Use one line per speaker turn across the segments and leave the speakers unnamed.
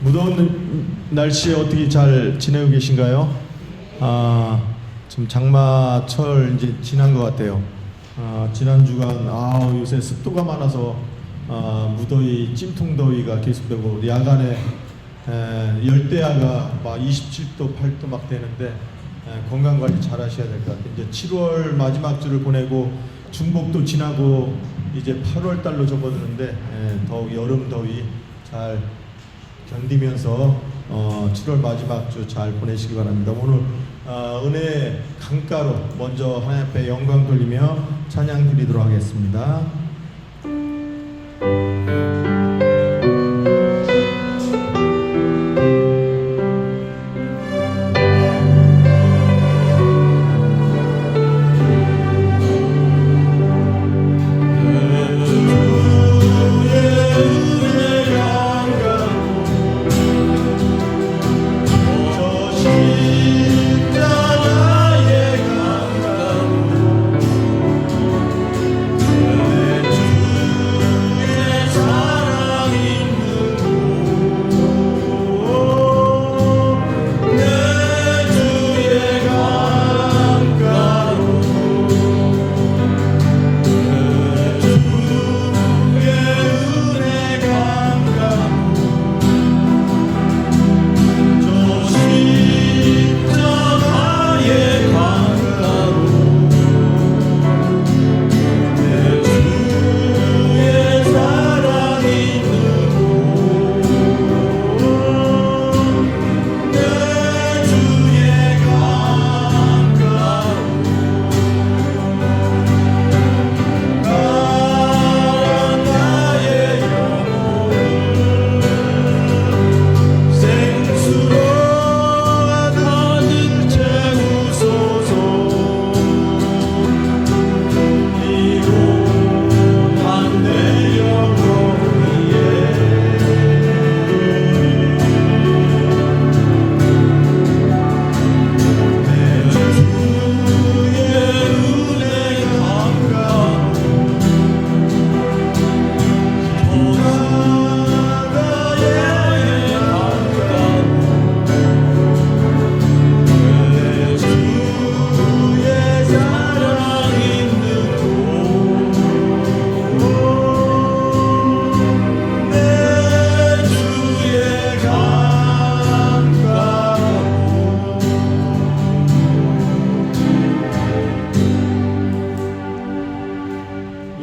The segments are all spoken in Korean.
무더운 날씨에 어떻게 잘 지내고 계신가요? 지금 장마철 이제 지난 것 같아요. 지난 주간 요새 습도가 많아서 무더위, 찜통더위가 계속되고 야간에 열대야가 막 27도, 8도 막 되는데 건강 관리 잘 하셔야 될 것 같아요. 이제 7월 마지막 주를 보내고 중복도 지나고 이제 8월 달로 접어드는데 더욱 여름 더위 잘 견디면서 7월 마지막 주 잘 보내시기 바랍니다. 오늘 은혜의 강가로 먼저 하나님 앞에 영광 돌리며 찬양 드리도록 하겠습니다.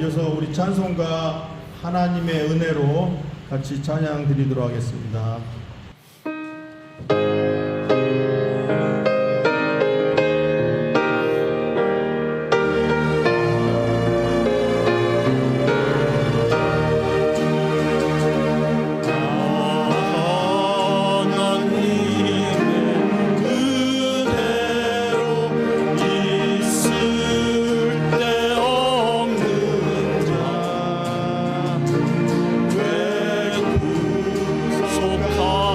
이어서 우리 찬송가 하나님의 은혜로 같이 찬양 드리도록 하겠습니다.
왜 구속하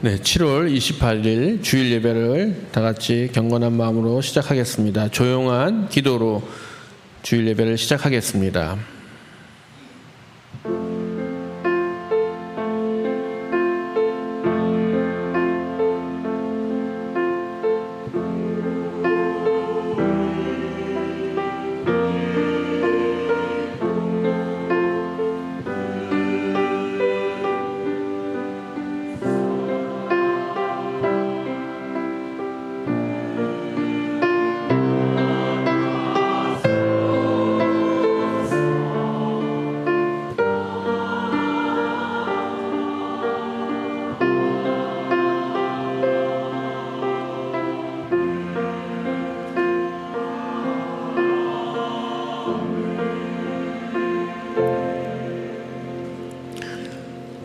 네, 7월 28일 주일 예배를 다 같이 경건한 마음으로 시작하겠습니다. 조용한 기도로 주일 예배를 시작하겠습니다.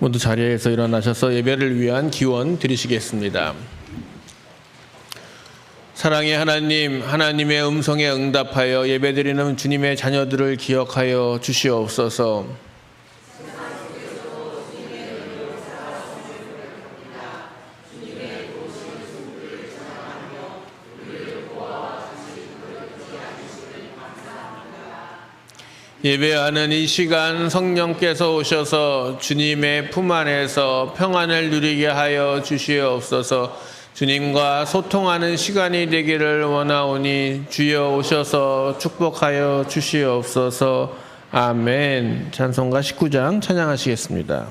모두 자리에서 일어나셔서 예배를 위한 기원 드리시겠습니다. 사랑의 하나님, 하나님의 음성에 응답하여 예배드리는 주님의 자녀들을 기억하여 주시옵소서. 예배하는 이 시간 성령께서 오셔서 주님의 품 안에서 평안을 누리게 하여 주시옵소서. 주님과 소통하는 시간이 되기를 원하오니 주여 오셔서 축복하여 주시옵소서. 아멘. 찬송가 19장 찬양하시겠습니다.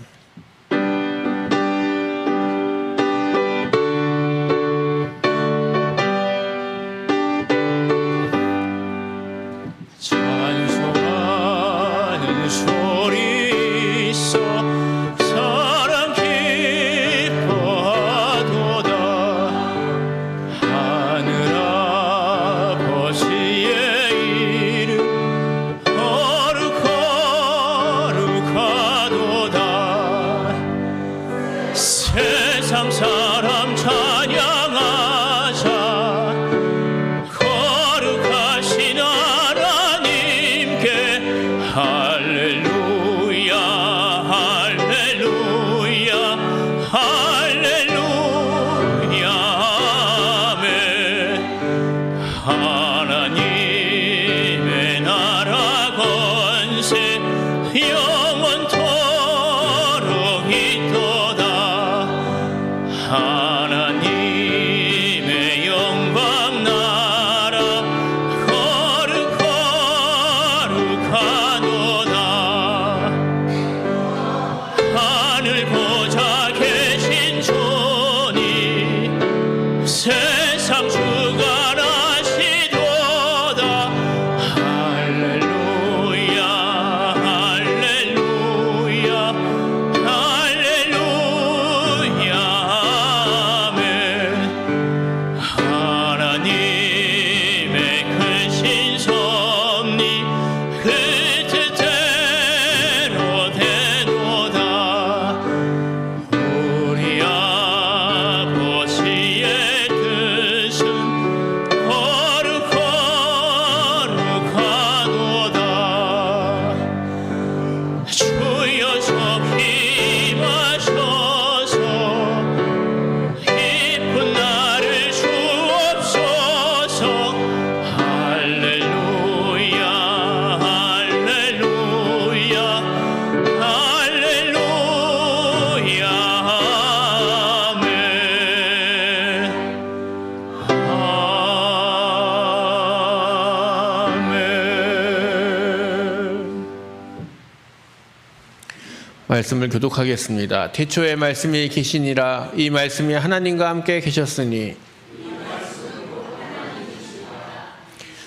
말씀을 교독하겠습니다. 태초에 말씀이 계시니라. 이 말씀이 하나님과 함께 계셨으니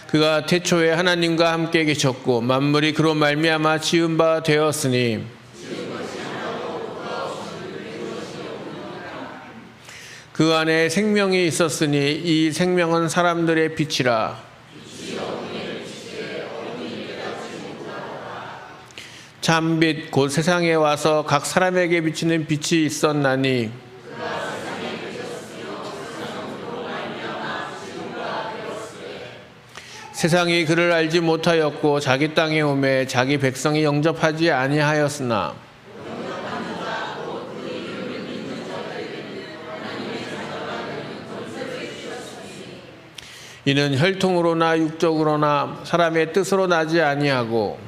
그가 태초에 하나님과 함께 계셨고 만물이 그로 말미암아 지은 바 되었으니 그 안에 생명이 있었으니 이 생명은 사람들의 빛이라. 참빛 곧 세상에 와서 각 사람에게 비치는 빛이 있었나니 세상이 그를 알지 못하였고 자기 땅에 오매 자기 백성이 영접하지 아니하였으나 이는 혈통으로나 육적으로나 사람의 뜻으로 나지 아니하고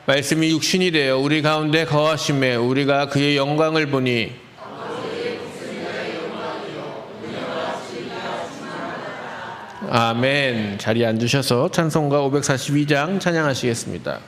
말씀이 육신이 되어 우리 가운데 거하심에 우리가 그의 영광을 보니 아멘. 자리에 앉으셔서 찬송가 542장 찬양하시겠습니다.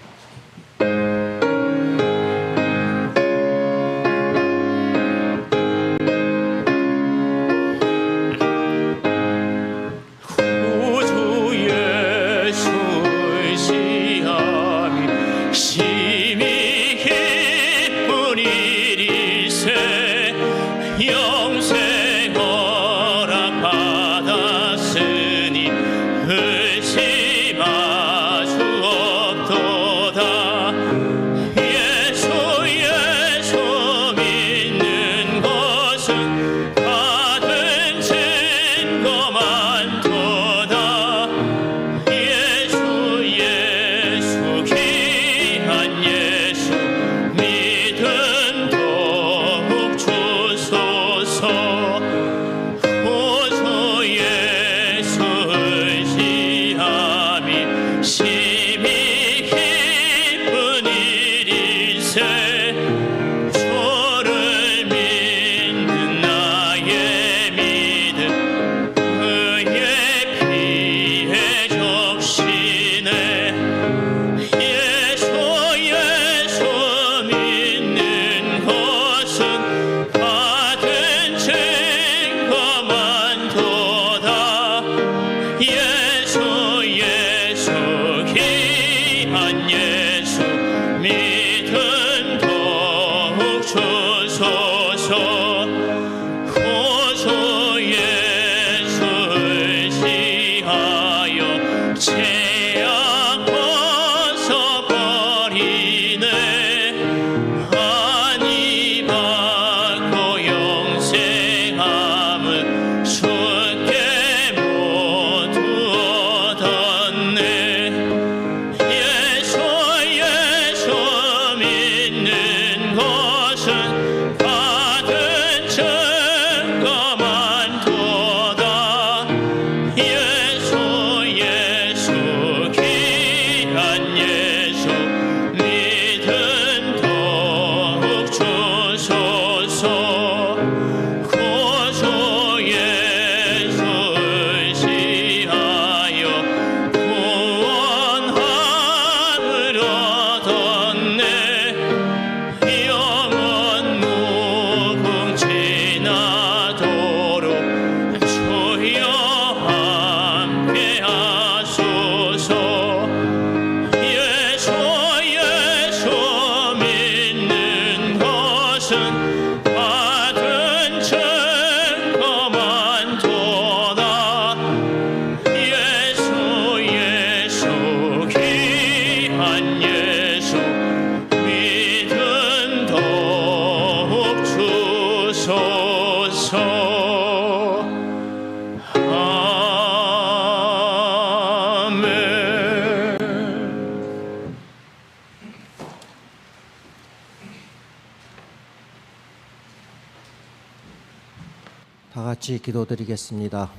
다 같이 기도드리겠습니다.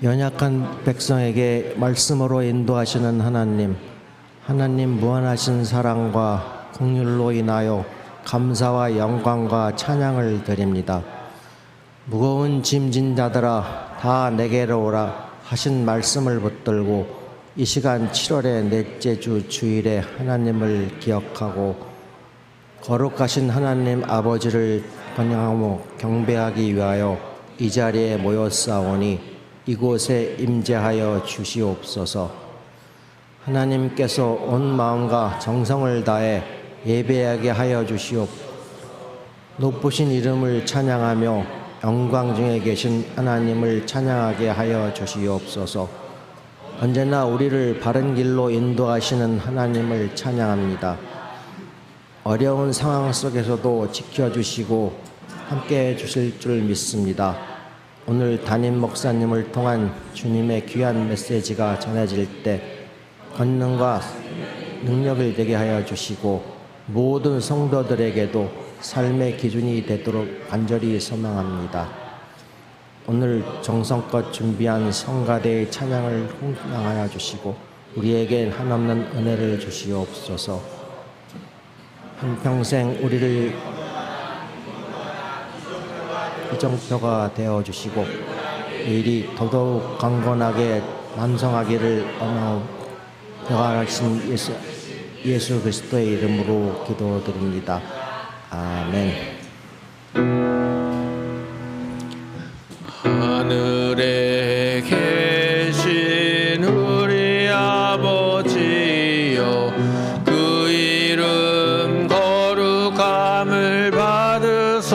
연약한 백성에게 말씀으로 인도하시는 하나님, 하나님 무한하신 사랑과 긍휼로 인하여 감사와 영광과 찬양을 드립니다. 무거운 짐진 자들아 다 내게로 오라 하신 말씀을 붙들고 이 시간 7월의 넷째 주 주일에 하나님을 기억하고 거룩하신 하나님 아버지를 번영하며 경배하기 위하여 이 자리에 모였사오니 이곳에 임재하여 주시옵소서. 하나님께서 온 마음과 정성을 다해 예배하게 하여 주시옵. 높으신 이름을 찬양하며 영광 중에 계신 하나님을 찬양하게 하여 주시옵소서. 언제나 우리를 바른 길로 인도하시는 하나님을 찬양합니다. 어려운 상황 속에서도 지켜주시고 함께해 주실 줄 믿습니다. 오늘 담임 목사님을 통한 주님의 귀한 메시지가 전해질 때 권능과 능력을 되게 하여 주시고 모든 성도들에게도 삶의 기준이 되도록 간절히 소망합니다. 오늘 정성껏 준비한 성가대의 찬양을 홍양하여 주시고 우리에게 한없는 은혜를 주시옵소서. 한평생 우리를 이정표가 되어 주시고 일이 더더욱 강건하게 완성하기를 영원하신 예수 그리스도의 이름으로 기도드립니다. 아멘.
하늘에 계신 우리 아버지여, 그 이름 거룩함을 받으소서.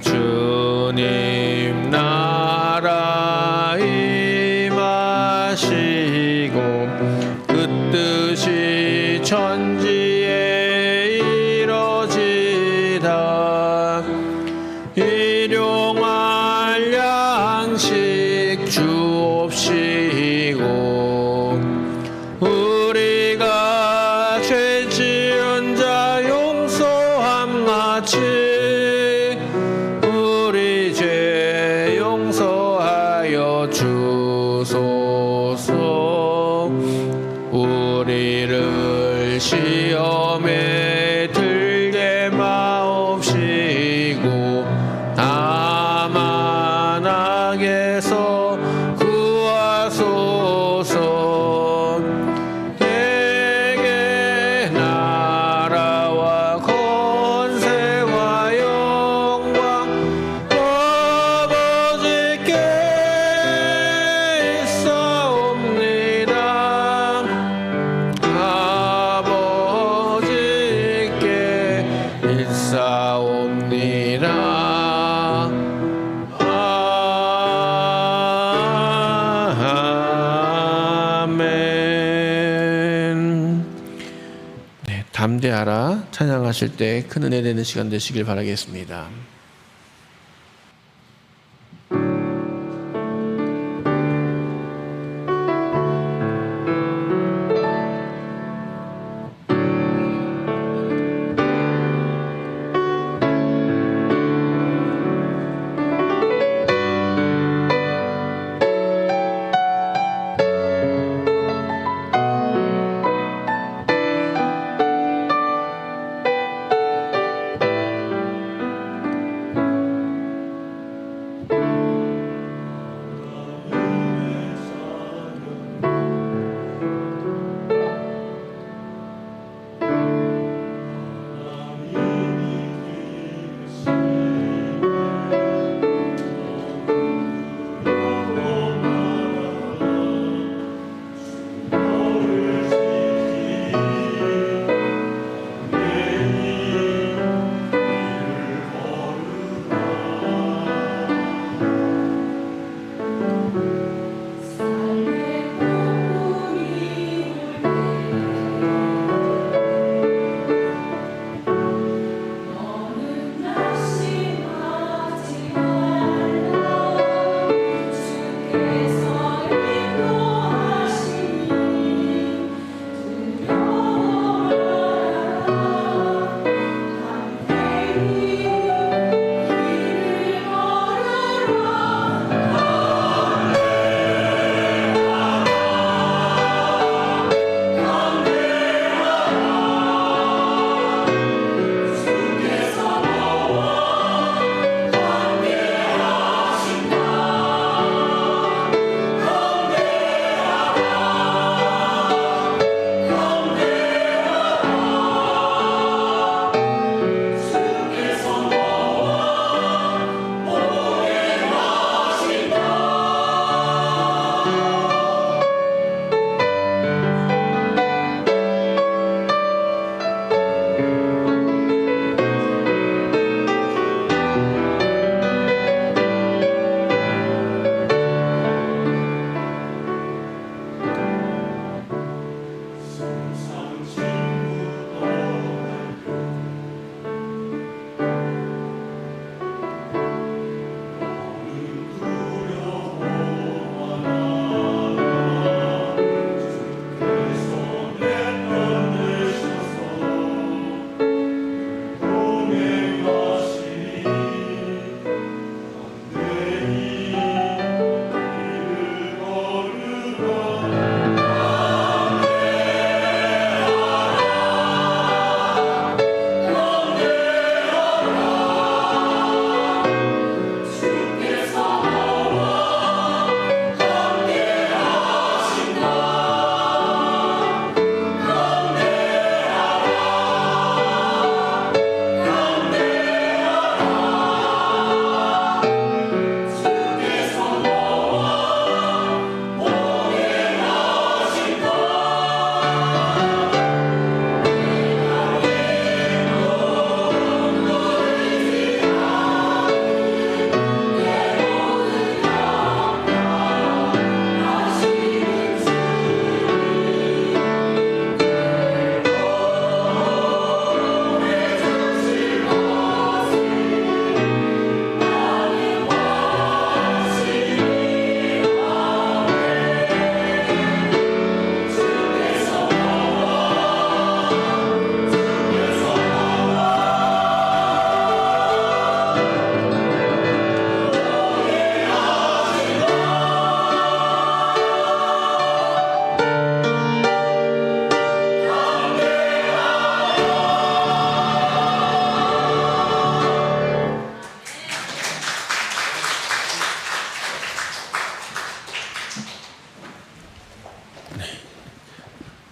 주님 나라 임하시고 그 뜻이 천지에 이뤄지다. 일용할 양식 주옵시고 우리가 죄 지은 자 용서함 같이 우리 죄 용서하여 주소서. 우리를 시험에 들게 마옵시고 다만 악에서 구하소서. 내게 나라와 권세와 영광 아버지께 있사옵니다. 아버지께 있사옵니다. 아멘. 네, 담대하라 찬양하실 때 큰 은혜 되는 시간 되시길 바라겠습니다.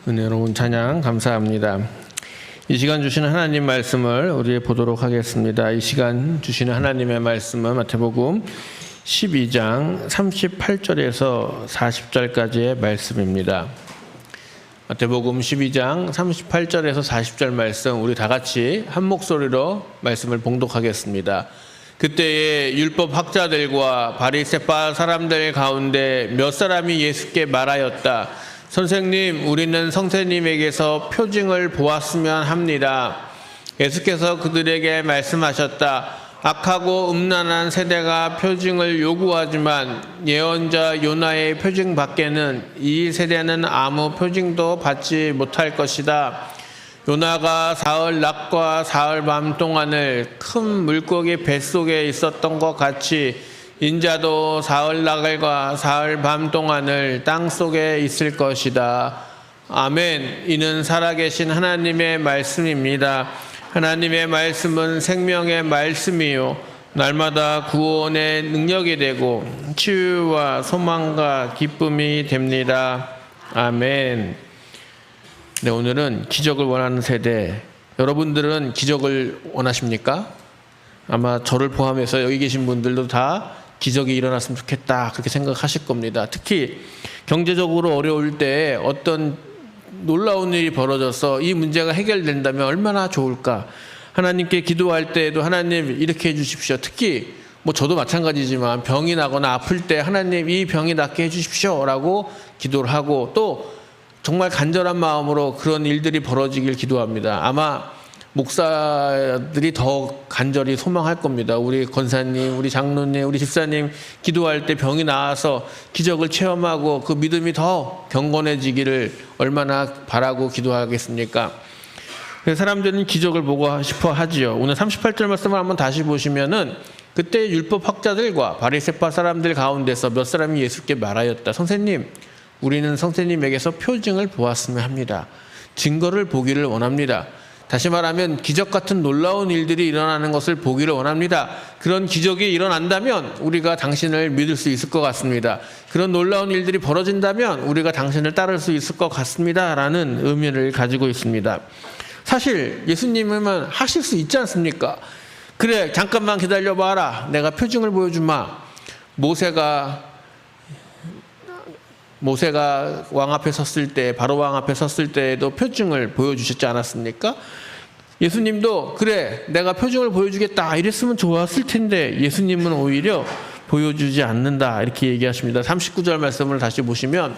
은혜로운 찬양 감사합니다. 이 시간 주시는 하나님 말씀을 우리 보도록 하겠습니다. 이 시간 주시는 하나님의 말씀은 마태복음 12장 38절에서 40절까지의 말씀입니다. 마태복음 12장 38절에서 40절 말씀 우리 다 같이 한 목소리로 말씀을 봉독하겠습니다. 그때에 율법 학자들과 바리새파 사람들 가운데 몇 사람이 예수께 말하였다. 선생님, 우리는 선생님에게서 표징을 보았으면 합니다. 예수께서 그들에게 말씀하셨다. 악하고 음란한 세대가 표징을 요구하지만 예언자 요나의 표징 밖에는 이 세대는 아무 표징도 받지 못할 것이다. 요나가 사흘 낮과 사흘 밤 동안을 큰 물고기 뱃속에 있었던 것 같이 인자도 사흘 낮과 사흘 밤 동안을 땅속에 있을 것이다. 아멘. 이는 살아계신 하나님의 말씀입니다. 하나님의 말씀은 생명의 말씀이요 날마다 구원의 능력이 되고 치유와 소망과 기쁨이 됩니다. 아멘. 네, 오늘은 기적을 원하는 세대. 여러분들은 기적을 원하십니까? 아마 저를 포함해서 여기 계신 분들도 다 기적이 일어났으면 좋겠다 그렇게 생각하실 겁니다. 특히 경제적으로 어려울 때 어떤 놀라운 일이 벌어져서 이 문제가 해결된다면 얼마나 좋을까. 하나님께 기도할 때에도 하나님 이렇게 해주십시오. 특히 뭐 저도 마찬가지지만 병이 나거나 아플 때 하나님 이 병이 낫게 해주십시오 라고 기도를 하고 또 정말 간절한 마음으로 그런 일들이 벌어지길 기도합니다. 아마 목사들이 더 간절히 소망할 겁니다. 우리 권사님, 우리 장로님, 우리 집사님 기도할 때 병이 나아서 기적을 체험하고 그 믿음이 더 경건해지기를 얼마나 바라고 기도하겠습니까? 사람들은 기적을 보고 싶어 하지요. 오늘 38절 말씀을 한번 다시 보시면은 그때 율법 학자들과 바리새파 사람들 가운데서 몇 사람이 예수께 말하였다. 선생님, 우리는 선생님에게서 표징을 보았으면 합니다. 증거를 보기를 원합니다. 다시 말하면 기적 같은 놀라운 일들이 일어나는 것을 보기를 원합니다. 그런 기적이 일어난다면 우리가 당신을 믿을 수 있을 것 같습니다. 그런 놀라운 일들이 벌어진다면 우리가 당신을 따를 수 있을 것 같습니다. 라는 의미를 가지고 있습니다. 사실 예수님은 하실 수 있지 않습니까? 그래, 잠깐만 기다려봐라. 내가 표징을 보여주마. 모세가 왕 앞에 섰을 때, 바로 왕 앞에 섰을 때에도 표징을 보여주셨지 않았습니까? 예수님도 그래, 내가 표징을 보여주겠다 이랬으면 좋았을 텐데 예수님은 오히려 보여주지 않는다 이렇게 얘기하십니다. 39절 말씀을 다시 보시면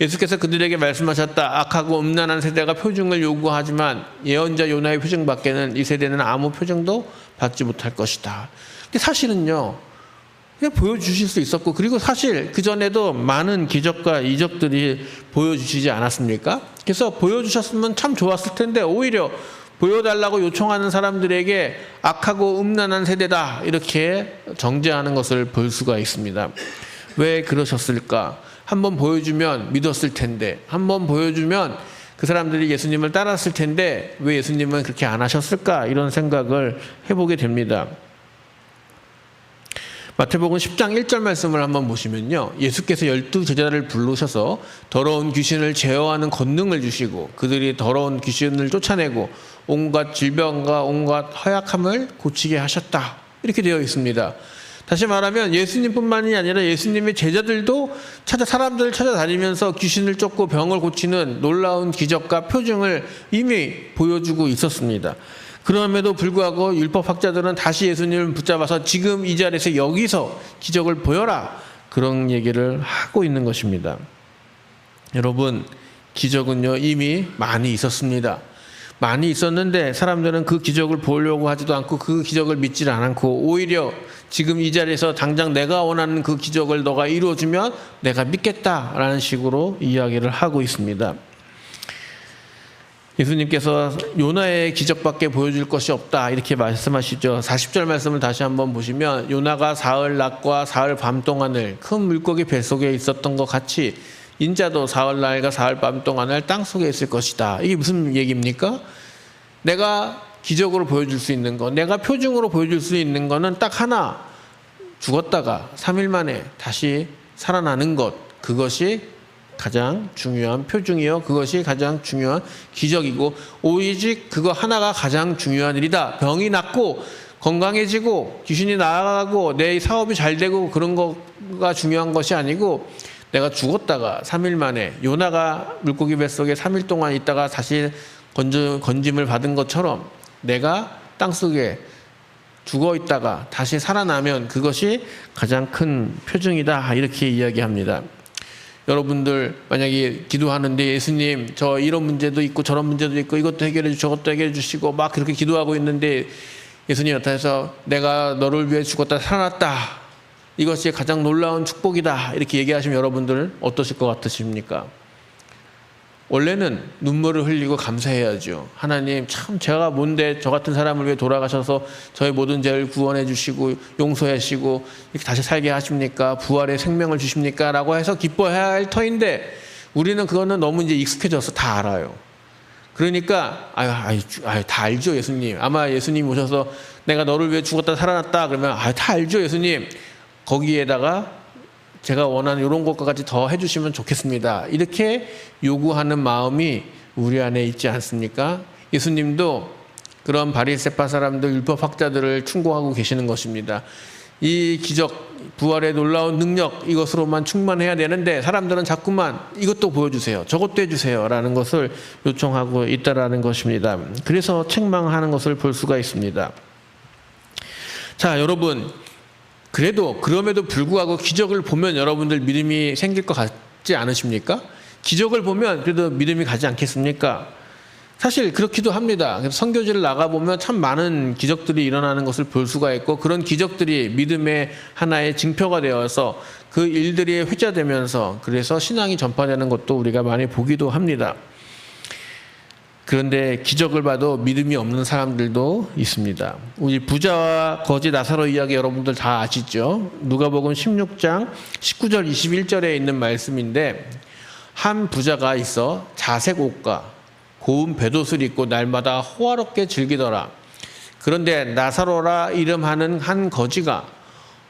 예수께서 그들에게 말씀하셨다. 악하고 음란한 세대가 표징을 요구하지만 예언자 요나의 표징 밖에는 이 세대는 아무 표징도 받지 못할 것이다. 근데 사실은요, 그냥 보여주실 수 있었고, 그리고 사실 그전에도 많은 기적과 이적들이 보여주시지 않았습니까? 그래서 보여주셨으면 참 좋았을 텐데 오히려 보여달라고 요청하는 사람들에게 악하고 음란한 세대다 이렇게 정죄하는 것을 볼 수가 있습니다. 왜 그러셨을까? 한번 보여주면 믿었을 텐데, 한번 보여주면 그 사람들이 예수님을 따랐을 텐데 왜 예수님은 그렇게 안 하셨을까? 이런 생각을 해보게 됩니다. 마태복음 10장 1절 말씀을 한번 보시면요, 예수께서 12제자를 부르셔서 더러운 귀신을 제어하는 권능을 주시고 그들이 더러운 귀신을 쫓아내고 온갖 질병과 온갖 허약함을 고치게 하셨다 이렇게 되어 있습니다. 다시 말하면 예수님뿐만이 아니라 예수님의 제자들도 사람들을 찾아다니면서 귀신을 쫓고 병을 고치는 놀라운 기적과 표징을 이미 보여주고 있었습니다. 그럼에도 불구하고 율법학자들은 다시 예수님을 붙잡아서 지금 이 자리에서 여기서 기적을 보여라 그런 얘기를 하고 있는 것입니다. 여러분, 기적은요 이미 많이 있었습니다. 많이 있었는데 사람들은 그 기적을 보려고 하지도 않고 그 기적을 믿지 않고 오히려 지금 이 자리에서 당장 내가 원하는 그 기적을 너가 이루어주면 내가 믿겠다라는 식으로 이야기를 하고 있습니다. 예수님께서 요나의 기적밖에 보여줄 것이 없다 이렇게 말씀하시죠. 40절 말씀을 다시 한번 보시면 요나가 사흘 낮과 사흘 밤 동안을 큰 물고기 뱃속에 있었던 것 같이 인자도 사흘 날과 사흘 밤 동안을 땅속에 있을 것이다. 이게 무슨 얘기입니까? 내가 기적으로 보여줄 수 있는 것, 내가 표징으로 보여줄 수 있는 거는 딱 하나, 죽었다가 3일 만에 다시 살아나는 것, 그것이 가장 중요한 표징이요. 그것이 가장 중요한 기적이고 오직 그거 하나가 가장 중요한 일이다. 병이 낫고 건강해지고 귀신이 나가고 내 사업이 잘 되고 그런 거가 중요한 것이 아니고 내가 죽었다가 3일 만에 요나가 물고기 뱃속에 3일 동안 있다가 다시 건짐을 받은 것처럼 내가 땅속에 죽어 있다가 다시 살아나면 그것이 가장 큰 표징이다. 이렇게 이야기합니다. 여러분들 만약에 기도하는데 예수님 저 이런 문제도 있고 저런 문제도 있고 이것도 해결해 주시고 저것도 해결해 주시고 막 그렇게 기도하고 있는데 예수님 나타나서 내가 너를 위해 죽었다 살아났다. 이것이 가장 놀라운 축복이다. 이렇게 얘기하시면 여러분들 어떠실 것 같으십니까? 원래는 눈물을 흘리고 감사해야죠. 하나님 참 제가 뭔데 저 같은 사람을 위해 돌아가셔서 저의 모든 죄를 구원해 주시고 용서해 주시고 이렇게 다시 살게 하십니까? 부활의 생명을 주십니까? 라고 해서 기뻐해야 할 터인데 우리는 그거는 너무 이제 익숙해져서 다 알아요. 그러니까 다 알죠 예수님. 아마 예수님 오셔서 내가 너를 위해 죽었다 살아났다 그러면 다 알죠 예수님. 거기에다가 제가 원하는 이런 것과 같이 더 해주시면 좋겠습니다. 이렇게 요구하는 마음이 우리 안에 있지 않습니까? 예수님도 그런 바리새파 사람들 율법학자들을 충고하고 계시는 것입니다. 이 기적, 부활의 놀라운 능력 이것으로만 충만해야 되는데 사람들은 자꾸만 이것도 보여주세요. 저것도 해주세요. 라는 것을 요청하고 있다라는 것입니다. 그래서 책망하는 것을 볼 수가 있습니다. 자, 여러분. 그럼에도 불구하고 기적을 보면 여러분들 믿음이 생길 것 같지 않으십니까? 기적을 보면 그래도 믿음이 가지 않겠습니까? 사실 그렇기도 합니다. 선교지를 나가보면 참 많은 기적들이 일어나는 것을 볼 수가 있고 그런 기적들이 믿음의 하나의 징표가 되어서 그 일들이 회자되면서 그래서 신앙이 전파되는 것도 우리가 많이 보기도 합니다. 그런데 기적을 봐도 믿음이 없는 사람들도 있습니다. 우리 부자와 거지 나사로 이야기 여러분들 다 아시죠? 누가복음 16장 19절 21절에 있는 말씀인데 한 부자가 있어 자색 옷과 고운 겉옷을 입고 날마다 호화롭게 즐기더라. 그런데 나사로라 이름하는 한 거지가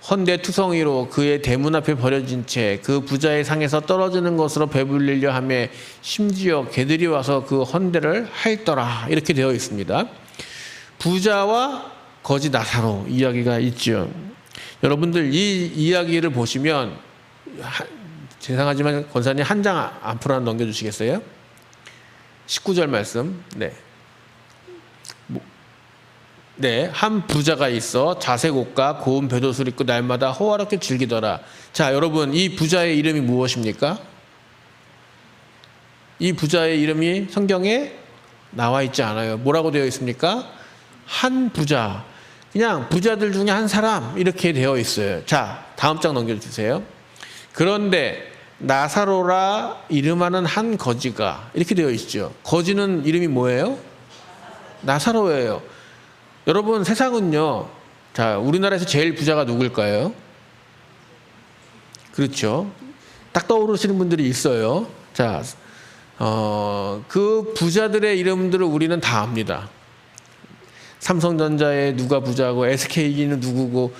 헌데투성이로 그의 대문 앞에 버려진 채 그 부자의 상에서 떨어지는 것으로 배불리려 하며 심지어 개들이 와서 그 헌데를 핥더라. 이렇게 되어 있습니다. 부자와 거지 나사로 이야기가 있죠. 여러분들 이 이야기를 보시면 죄송하지만 권사님 한 장 앞으로 넘겨주시겠어요? 19절 말씀. 네, 한 부자가 있어 자색 옷과 고운 겉옷을 입고 날마다 호화롭게 즐기더라. 자, 여러분 이 부자의 이름이 무엇입니까? 이 부자의 이름이 성경에 나와 있지 않아요. 뭐라고 되어 있습니까? 한 부자. 그냥 부자들 중에 한 사람 이렇게 되어 있어요. 자, 다음 장 넘겨주세요. 그런데 나사로라 이름하는 한 거지가 이렇게 되어 있죠. 거지는 이름이 뭐예요? 나사로예요. 여러분 세상은요. 자, 우리나라에서 제일 부자가 누굴까요? 그렇죠. 딱 떠오르시는 분들이 있어요. 자, 그 부자들의 이름들을 우리는 다 압니다. 삼성전자의 누가 부자고 SK는 누구고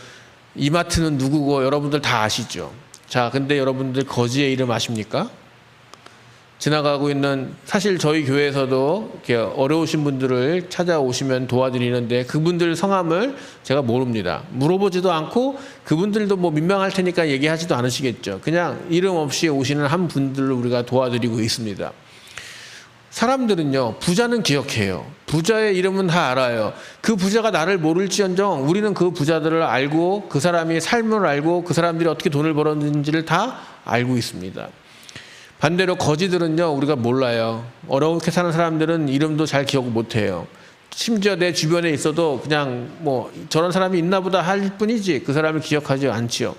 이마트는 누구고 여러분들 다 아시죠. 자, 근데 여러분들 거지의 이름 아십니까? 지나가고 있는 사실 저희 교회에서도 이렇게 어려우신 분들을 찾아오시면 도와드리는데 그분들 성함을 제가 모릅니다. 물어보지도 않고 그분들도 뭐 민망할 테니까 얘기하지도 않으시겠죠. 그냥 이름 없이 오시는 한 분들을 우리가 도와드리고 있습니다. 사람들은요, 부자는 기억해요. 부자의 이름은 다 알아요. 그 부자가 나를 모를지언정 우리는 그 부자들을 알고 그 사람의 삶을 알고 그 사람들이 어떻게 돈을 벌었는지를 다 알고 있습니다. 반대로 거지들은요, 우리가 몰라요. 어렵게 사는 사람들은 이름도 잘 기억 못해요. 심지어 내 주변에 있어도 그냥 뭐 저런 사람이 있나 보다 할 뿐이지 그 사람을 기억하지 않지요.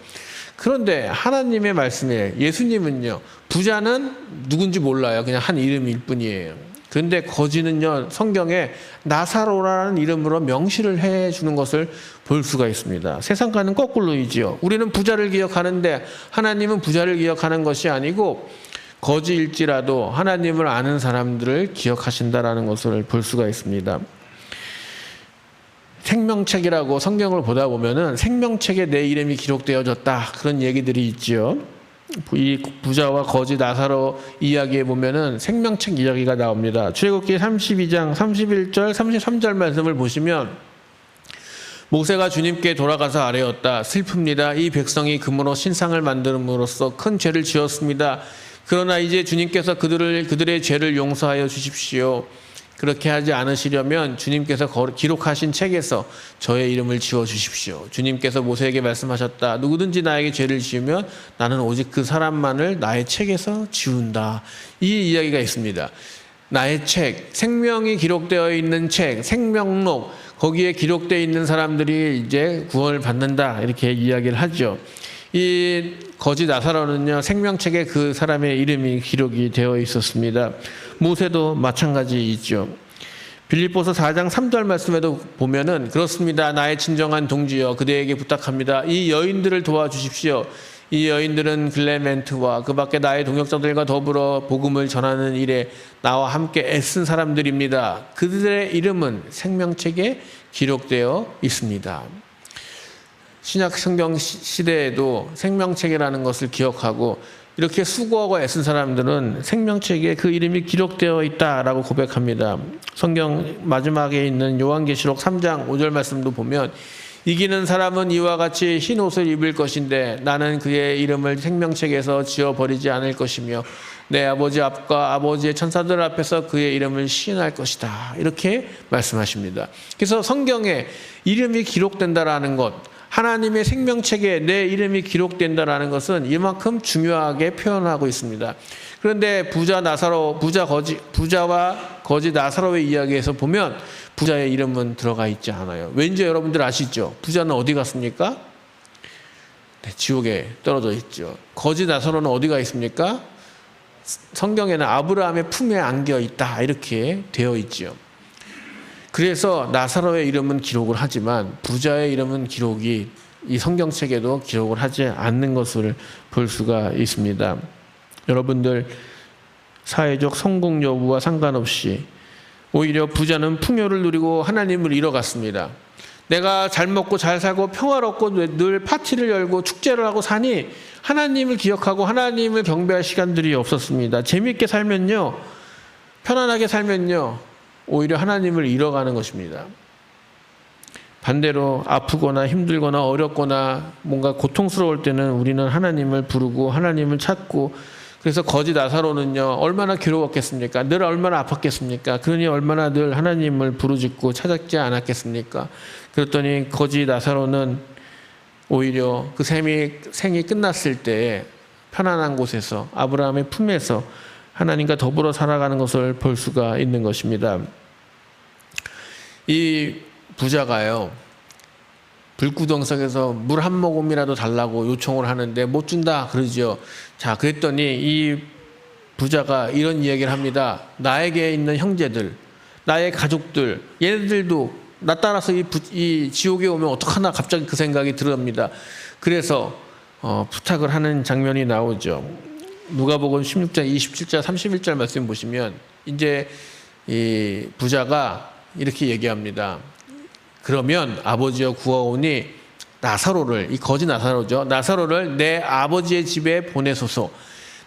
그런데 하나님의 말씀에 예수님은요, 부자는 누군지 몰라요. 그냥 한 이름일 뿐이에요. 그런데 거지는요, 성경에 나사로라는 이름으로 명시를 해주는 것을 볼 수가 있습니다. 세상과는 거꾸로이지요. 우리는 부자를 기억하는데 하나님은 부자를 기억하는 것이 아니고 거지일지라도 하나님을 아는 사람들을 기억하신다라는 것을 볼 수가 있습니다. 생명책이라고 성경을 보다 보면은 생명책에 내 이름이 기록되어졌다 그런 얘기들이 있지요. 이 부자와 거지 나사로 이야기에 보면은 생명책 이야기가 나옵니다. 출애굽기 32장 31절 33절 말씀을 보시면 모세가 주님께 돌아가서 아뢰었다. 슬픕니다. 이 백성이 금으로 신상을 만듦으로써 큰 죄를 지었습니다. 그러나 이제 주님께서 그들의 죄를 용서하여 주십시오. 그렇게 하지 않으시려면 주님께서 기록하신 책에서 저의 이름을 지워주십시오. 주님께서 모세에게 말씀하셨다. 누구든지 나에게 죄를 지으면 나는 오직 그 사람만을 나의 책에서 지운다. 이 이야기가 있습니다. 나의 책, 생명이 기록되어 있는 책, 생명록, 거기에 기록되어 있는 사람들이 이제 구원을 받는다. 이렇게 이야기를 하죠. 이 거지 나사로는요, 생명책에 그 사람의 이름이 기록이 되어 있었습니다. 모세도 마찬가지이죠. 빌립보서 4장 3절 말씀에도 보면은 그렇습니다. 나의 진정한 동지여 그대에게 부탁합니다. 이 여인들을 도와주십시오. 이 여인들은 글레멘트와 그 밖에 나의 동역자들과 더불어 복음을 전하는 일에 나와 함께 애쓴 사람들입니다. 그들의 이름은 생명책에 기록되어 있습니다. 신약 성경 시대에도 생명책이라는 것을 기억하고 이렇게 수고하고 애쓴 사람들은 생명책에 그 이름이 기록되어 있다라고 고백합니다. 성경 마지막에 있는 요한계시록 3장 5절 말씀도 보면 이기는 사람은 이와 같이 흰 옷을 입을 것인데 나는 그의 이름을 생명책에서 지워버리지 않을 것이며 내 아버지 앞과 아버지의 천사들 앞에서 그의 이름을 시인할 것이다. 이렇게 말씀하십니다. 그래서 성경에 이름이 기록된다라는 것, 하나님의 생명책에 내 이름이 기록된다라는 것은 이만큼 중요하게 표현하고 있습니다. 그런데 부자와 거지 나사로의 이야기에서 보면 부자의 이름은 들어가 있지 않아요. 왠지 여러분들 아시죠? 부자는 어디 갔습니까? 네, 지옥에 떨어져 있죠. 거지 나사로는 어디가 있습니까? 성경에는 아브라함의 품에 안겨 있다 이렇게 되어 있죠. 그래서 나사로의 이름은 기록을 하지만 부자의 이름은 기록이 이 성경책에도 기록을 하지 않는 것을 볼 수가 있습니다. 여러분들 사회적 성공 여부와 상관없이 오히려 부자는 풍요를 누리고 하나님을 잃어갔습니다. 내가 잘 먹고 잘 살고 평화롭고 늘 파티를 열고 축제를 하고 사니 하나님을 기억하고 하나님을 경배할 시간들이 없었습니다. 재미있게 살면요, 편안하게 살면요, 오히려 하나님을 잃어가는 것입니다. 반대로 아프거나 힘들거나 어렵거나 뭔가 고통스러울 때는 우리는 하나님을 부르고 하나님을 찾고, 그래서 거지 나사로는요 얼마나 괴로웠겠습니까? 늘 얼마나 아팠겠습니까? 그러니 얼마나 늘 하나님을 부르짖고 찾았지 않았겠습니까? 그랬더니 거지 나사로는 오히려 그 생이 끝났을 때 편안한 곳에서 아브라함의 품에서 하나님과 더불어 살아가는 것을 볼 수가 있는 것입니다. 이 부자가요, 불구덩석에서 물 한 모금이라도 달라고 요청을 하는데 못 준다 그러죠. 자, 그랬더니 이 부자가 이런 이야기를 합니다. 나에게 있는 형제들, 나의 가족들, 얘네들도 나 따라서 이 지옥에 오면 어떡하나 갑자기 그 생각이 들었습니다. 그래서 부탁을 하는 장면이 나오죠. 누가복음 16장 27절 31절 말씀 보시면 이제 이 부자가 이렇게 얘기합니다. 그러면 아버지여 구하오니 나사로를, 이 거지 나사로죠, 나사로를 내 아버지의 집에 보내소서.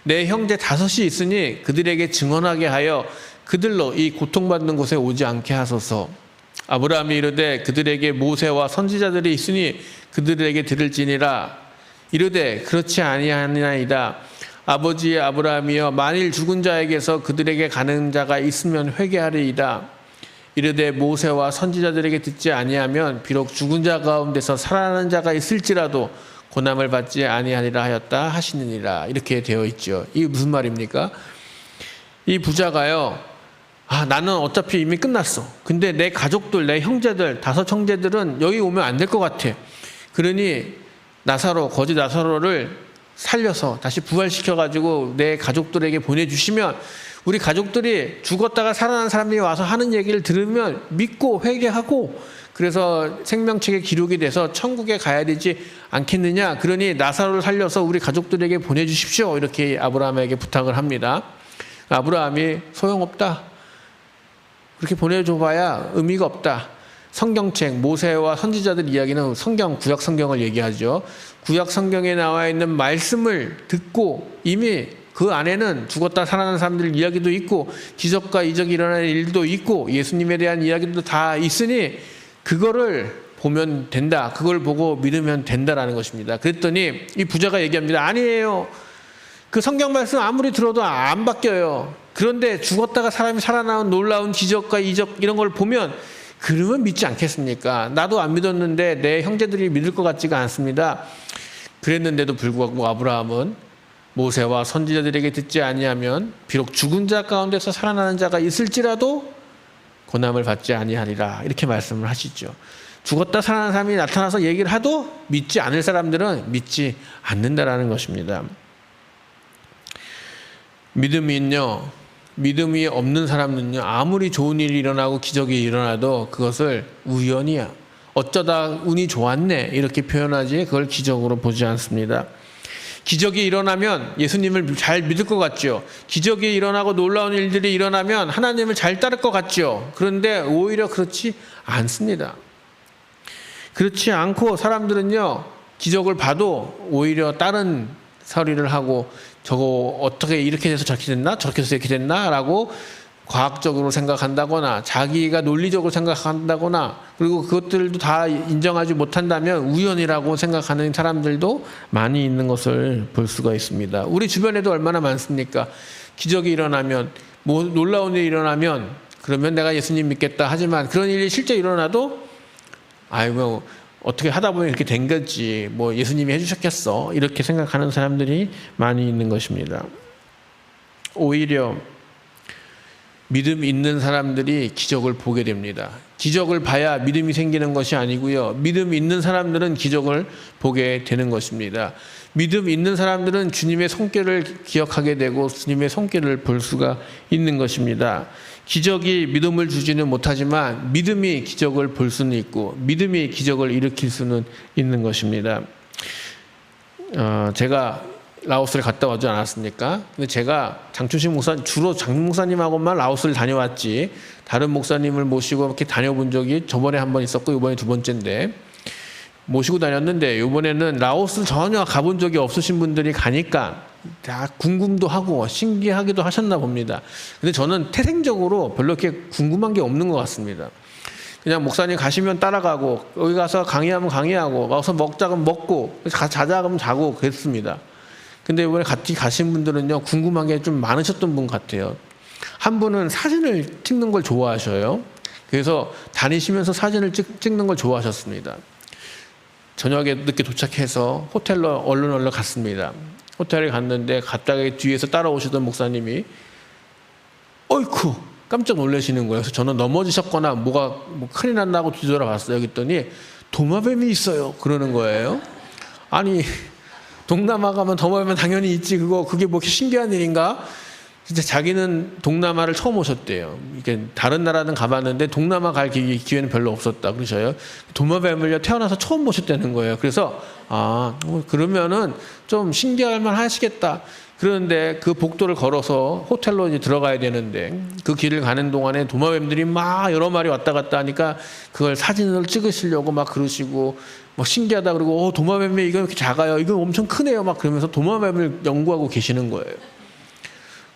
내 형제 5이 있으니 그들에게 증언하게 하여 그들로 이 고통받는 곳에 오지 않게 하소서. 아브라함이 이르되 그들에게 모세와 선지자들이 있으니 그들에게 들을지니라. 이르되 그렇지 아니하니이다. 아버지 아브라함이여 만일 죽은 자에게서 그들에게 가는 자가 있으면 회개하리이다. 이르되 모세와 선지자들에게 듣지 아니하면 비록 죽은 자 가운데서 살아나는 자가 있을지라도 고난을 받지 아니하리라 하였다 하시느니라. 이렇게 되어 있죠. 이게 무슨 말입니까? 이 부자가요, 나는 어차피 이미 끝났어. 근데 내 가족들, 내 형제들, 5 형제들은 여기 오면 안 될 것 같아. 그러니 거지 나사로를 살려서 다시 부활시켜가지고 내 가족들에게 보내주시면 우리 가족들이 죽었다가 살아난 사람들이 와서 하는 얘기를 들으면 믿고 회개하고, 그래서 생명책에 기록이 돼서 천국에 가야 되지 않겠느냐. 그러니 나사로를 살려서 우리 가족들에게 보내주십시오. 이렇게 아브라함에게 부탁을 합니다. 아브라함이 소용없다, 그렇게 보내줘봐야 의미가 없다. 성경책, 모세와 선지자들 이야기는 구약 성경을 얘기하죠. 구약 성경에 나와 있는 말씀을 듣고 이미 그 안에는 죽었다 살아난 사람들 이야기도 있고 기적과 이적이 일어나는 일도 있고 예수님에 대한 이야기도 다 있으니 그거를 보면 된다. 그걸 보고 믿으면 된다라는 것입니다. 그랬더니 이 부자가 얘기합니다. 아니에요. 그 성경 말씀 아무리 들어도 안 바뀌어요. 그런데 죽었다가 사람이 살아나온 놀라운 기적과 이적 이런 걸 보면 그러면 믿지 않겠습니까? 나도 안 믿었는데 내 형제들이 믿을 것 같지가 않습니다. 그랬는데도 불구하고 아브라함은 모세와 선지자들에게 듣지 아니하면 비록 죽은 자 가운데서 살아나는 자가 있을지라도 고난을 받지 아니하리라 이렇게 말씀을 하시죠. 죽었다 살아난 사람이 나타나서 얘기를 하도 믿지 않을 사람들은 믿지 않는다라는 것입니다. 믿음이 없는 사람은요, 아무리 좋은 일이 일어나고 기적이 일어나도 그것을 우연이야, 어쩌다 운이 좋았네 이렇게 표현하지 그걸 기적으로 보지 않습니다. 기적이 일어나면 예수님을 잘 믿을 것 같죠. 기적이 일어나고 놀라운 일들이 일어나면 하나님을 잘 따를 것 같죠. 그런데 오히려 그렇지 않습니다. 그렇지 않고 사람들은요, 기적을 봐도 오히려 다른 소리를 하고 저거 어떻게 이렇게 돼서 저렇게 됐나? 저렇게 돼서 이렇게 됐나? 라고 과학적으로 생각한다거나 자기가 논리적으로 생각한다거나 그리고 그것들도 다 인정하지 못한다면 우연이라고 생각하는 사람들도 많이 있는 것을 볼 수가 있습니다. 우리 주변에도 얼마나 많습니까? 기적이 일어나면 뭐 놀라운 일이 일어나면 그러면 내가 예수님 믿겠다 하지만 그런 일이 실제 일어나도 아이고 어떻게 하다 보면 이렇게 된 거지 뭐 예수님이 해주셨겠어 이렇게 생각하는 사람들이 많이 있는 것입니다. 오히려 믿음 있는 사람들이 기적을 보게 됩니다. 기적을 봐야 믿음이 생기는 것이 아니고요, 믿음 있는 사람들은 기적을 보게 되는 것입니다. 믿음 있는 사람들은 주님의 손길을 기억하게 되고 주님의 손길을 볼 수가 있는 것입니다. 기적이 믿음을 주지는 못하지만 믿음이 기적을 볼 수는 있고 믿음이 기적을 일으킬 수는 있는 것입니다. 제가 라오스를 갔다 오지 않았습니까? 근데 제가 장춘식 목사, 주로 장 목사님하고만 라오스를 다녀왔지 다른 목사님을 모시고 이렇게 다녀본 적이 저번에 한 번 있었고 이번에 두 번째인데 모시고 다녔는데 이번에는 라오스 전혀 가본 적이 없으신 분들이 가니까 다 궁금도 하고 신기하기도 하셨나 봅니다. 근데 저는 태생적으로 별로 이렇게 궁금한 게 없는 것 같습니다. 그냥 목사님 가시면 따라가고 여기 가서 강의하면 강의하고 와서 먹자 그러면 먹고 자자 그러면 자고 그랬습니다. 근데 이번에 같이 가신 분들은요, 궁금한 게 좀 많으셨던 분 같아요. 한 분은 사진을 찍는 걸 좋아하셔요. 그래서 다니시면서 사진을 찍는 걸 좋아하셨습니다. 저녁에 늦게 도착해서 호텔로 얼른 갔습니다. 호텔에 갔는데 갑자기 뒤에서 따라오시던 목사님이 어이쿠 깜짝 놀라시는 거예요. 그래서 저는 넘어지셨거나 뭐가 큰일 났다고 뒤돌아봤어요. 그랬더니 도마뱀이 있어요 그러는 거예요. 아니 동남아 가면 도마뱀은 당연히 있지 그게 뭐 신기한 일인가? 진짜 자기는 동남아를 처음 오셨대요. 이게 다른 나라는 가봤는데 동남아 갈 기회는 별로 없었다 그러셔요. 도마뱀을요 태어나서 처음 보셨다는 거예요. 그래서 그러면은 좀 신기할 만 하시겠다. 그런데 그 복도를 걸어서 호텔로 이제 들어가야 되는데 그 길을 가는 동안에 도마뱀들이 막 여러 마리 왔다 갔다 하니까 그걸 사진을 찍으시려고 막 그러시고 막 신기하다 그러고 도마뱀이 이거 이렇게 작아요. 이거 엄청 크네요. 막 그러면서 도마뱀을 연구하고 계시는 거예요.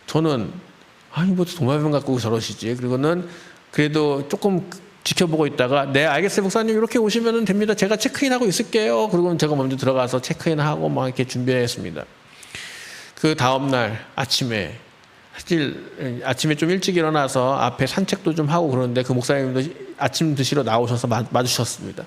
저는 뭐 도마뱀 갖고 저러시지. 그리고는 그래도 조금 지켜보고 있다가 네 알겠어요 목사님 이렇게 오시면 됩니다. 제가 체크인하고 있을게요. 그리고 제가 먼저 들어가서 체크인하고 막 이렇게 준비했습니다. 그 다음날 아침에 좀 일찍 일어나서 앞에 산책도 좀 하고 그러는데 그 목사님도 아침 드시러 나오셔서 마주셨습니다.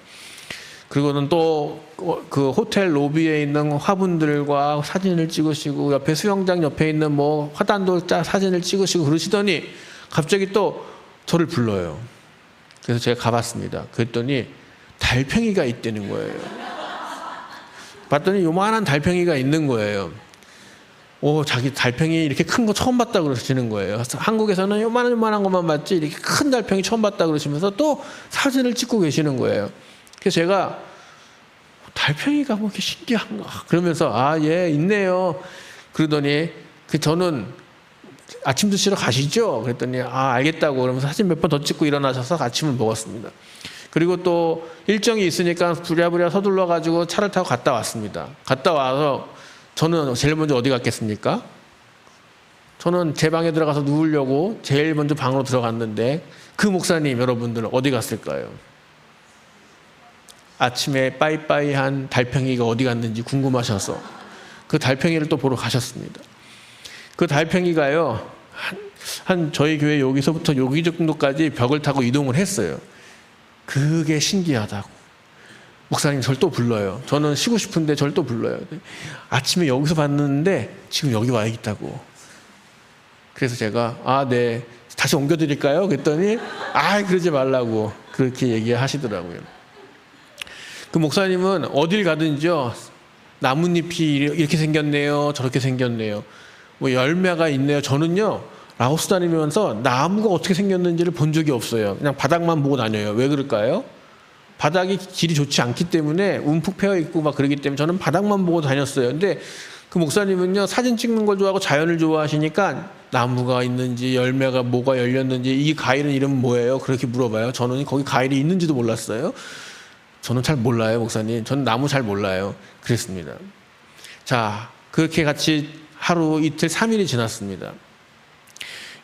그리고는 또 그 호텔 로비에 있는 화분들과 사진을 찍으시고 옆에 수영장 옆에 있는 뭐 화단도 사진을 찍으시고 그러시더니 갑자기 또 저를 불러요. 그래서 제가 가봤습니다. 그랬더니 달팽이가 있다는 거예요. 봤더니 요만한 달팽이가 있는 거예요. 자기 달팽이 이렇게 큰 거 처음 봤다 그러시는 거예요. 한국에서는 요만한 것만 봤지 이렇게 큰 달팽이 처음 봤다 그러시면서 또 사진을 찍고 계시는 거예요. 그래서 제가 달팽이가 뭐 이렇게 신기한가 그러면서 예 있네요. 그러더니 저는 아침 드시러 가시죠? 그랬더니 알겠다고 그러면서 사진 몇 번 더 찍고 일어나셔서 아침을 먹었습니다. 그리고 또 일정이 있으니까 부랴부랴 서둘러 가지고 차를 타고 갔다 왔습니다. 갔다 와서 저는 제일 먼저 어디 갔겠습니까? 저는 제 방에 들어가서 누우려고 제일 먼저 방으로 들어갔는데 그 목사님 여러분들은 어디 갔을까요? 아침에 빠이빠이한 달팽이가 어디 갔는지 궁금하셔서 그 달팽이를 또 보러 가셨습니다. 그 달팽이가요, 한 저희 교회 여기서부터 여기 정도까지 벽을 타고 이동을 했어요. 그게 신기하다고. 목사님 절 또 불러요. 저는 쉬고 싶은데 절 또 불러요. 아침에 여기서 봤는데 지금 여기 와 있다고. 그래서 제가 네, 다시 옮겨드릴까요? 그랬더니 그러지 말라고 그렇게 얘기하시더라고요. 그 목사님은 어딜 가든지요, 나뭇잎이 이렇게 생겼네요, 저렇게 생겼네요, 뭐 열매가 있네요. 저는요, 라오스 다니면서 나무가 어떻게 생겼는지를 본 적이 없어요. 그냥 바닥만 보고 다녀요. 왜 그럴까요? 바닥이 질이 좋지 않기 때문에 움푹 패여 있고 막 그러기 때문에 저는 바닥만 보고 다녔어요. 근데 그 목사님은요, 사진 찍는 걸 좋아하고 자연을 좋아하시니까 나무가 있는지 열매가 뭐가 열렸는지 이 과일은 이름 뭐예요? 그렇게 물어봐요. 저는 거기 과일이 있는지도 몰랐어요. 저는 잘 몰라요, 목사님. 저는 나무 잘 몰라요. 그랬습니다. 자, 그렇게 같이 하루 이틀 3일이 지났습니다.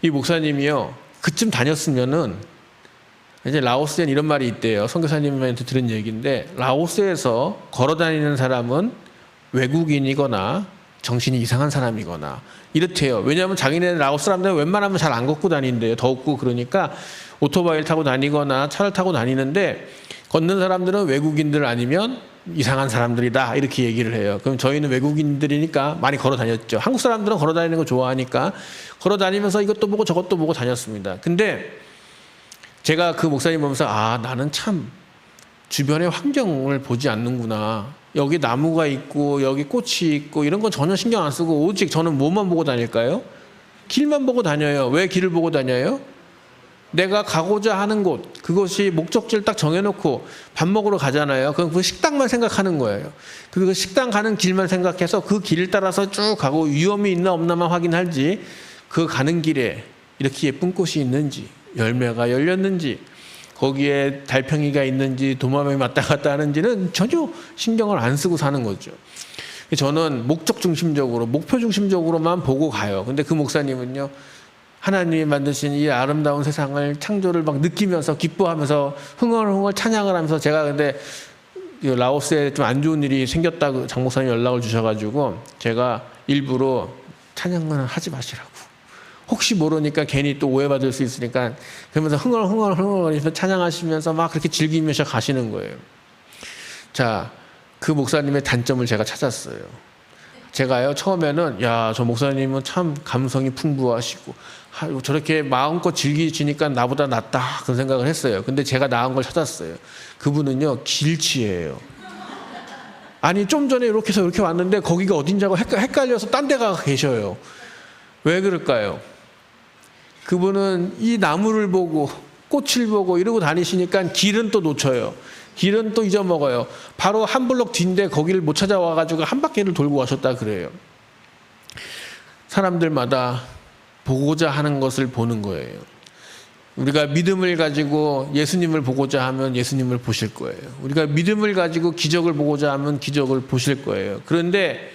이 목사님이요, 그쯤 다녔으면은, 이제 라오스엔 이런 말이 있대요. 선교사님한테 들은 얘기인데, 라오스에서 걸어 다니는 사람은 외국인이거나 정신이 이상한 사람이거나 이렇대요. 왜냐하면 자기네는 라오스 사람들은 웬만하면 잘 안 걷고 다닌대요. 덥고 그러니까 오토바이를 타고 다니거나 차를 타고 다니는데, 걷는 사람들은 외국인들 아니면 이상한 사람들이다 이렇게 얘기를 해요. 그럼 저희는 외국인들이니까 많이 걸어 다녔죠. 한국 사람들은 걸어 다니는 거 좋아하니까 걸어 다니면서 이것도 보고 저것도 보고 다녔습니다. 근데 제가 그 목사님 보면서 나는 참 주변의 환경을 보지 않는구나. 여기 나무가 있고 여기 꽃이 있고 이런 건 전혀 신경 안 쓰고 오직 저는 뭐만 보고 다닐까요? 길만 보고 다녀요. 왜 길을 보고 다녀요? 내가 가고자 하는 곳, 그것이 목적지를 딱 정해놓고 밥 먹으러 가잖아요. 그럼 그 식당만 생각하는 거예요. 그 식당 가는 길만 생각해서 그 길을 따라서 쭉 가고 위험이 있나 없나만 확인하지, 그 가는 길에 이렇게 예쁜 꽃이 있는지, 열매가 열렸는지, 거기에 달팽이가 있는지, 도마뱀이 왔다 갔다 하는지는 전혀 신경을 안 쓰고 사는 거죠. 저는 목적 중심적으로, 목표 중심적으로만 보고 가요. 근데 그 목사님은요, 하나님이 만드신 이 아름다운 세상을, 창조를 막 느끼면서 기뻐하면서 흥얼흥얼 찬양을 하면서, 제가 근데 라오스에 좀 안 좋은 일이 생겼다고 장 목사님 연락을 주셔가지고 제가 일부러 찬양은 하지 마시라고, 혹시 모르니까 괜히 또 오해받을 수 있으니까, 그러면서 흥얼흥얼 찬양하시면서 막 그렇게 즐기면서 가시는 거예요. 자, 그 목사님의 단점을 제가 찾았어요. 제가요, 처음에는 저 목사님은 참 감성이 풍부하시고 저렇게 마음껏 즐기시니까 나보다 낫다 그런 생각을 했어요. 근데 제가 나은 걸 찾았어요. 그분은요, 길치예요. 아니, 좀 전에 이렇게 해서 이렇게 왔는데 거기가 어딘지하고 헷갈려서 딴 데 가 계셔요. 왜 그럴까요? 그분은 이 나무를 보고 꽃을 보고 이러고 다니시니까 길은 또 놓쳐요. 길은 또 잊어먹어요. 바로 한 블록 뒤인데 거기를 못 찾아와가지고 한 바퀴를 돌고 가셨다 그래요. 사람들마다 보고자 하는 것을 보는 거예요. 우리가 믿음을 가지고 예수님을 보고자 하면 예수님을 보실 거예요. 우리가 믿음을 가지고 기적을 보고자 하면 기적을 보실 거예요. 그런데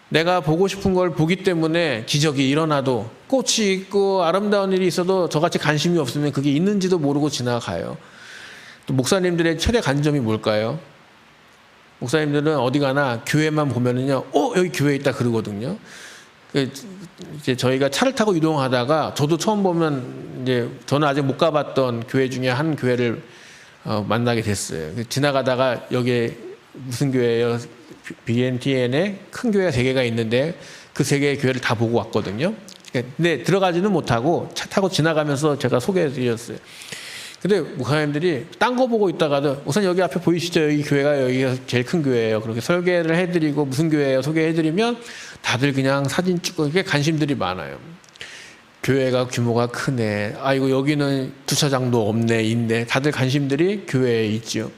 내가 보고 싶은 걸 보기 때문에 기적이 일어나도, 꽃이 있고 아름다운 일이 있어도 저같이 관심이 없으면 그게 있는지도 모르고 지나가요. 또 목사님들의 최대 관점이 뭘까요? 목사님들은 어디 가나 교회만 보면은요, 여기 교회 있다 그러거든요. 이제 저희가 차를 타고 이동하다가, 저도 처음 보면 이제 저는 아직 못 가봤던 교회 중에 한 교회를 만나게 됐어요. 지나가다가 여기 무슨 교회예요? BNTN에 큰 교회가 3개가 있는데 그 3개의 교회를 다 보고 왔거든요. 근데 들어가지는 못하고 차 타고 지나가면서 제가 소개해 드렸어요. 근데 목사님들이 딴 거 보고 있다가도, 우선 여기 앞에 보이시죠? 여기 교회가 여기가 제일 큰 교회예요. 그렇게 설계를 해드리고 무슨 교회예요? 소개해드리면 다들 그냥 사진 찍고, 이게 관심들이 많아요. 교회가 규모가 크네. 아이고, 여기는 주차장도 없네, 있네. 다들 관심들이 교회에 있죠.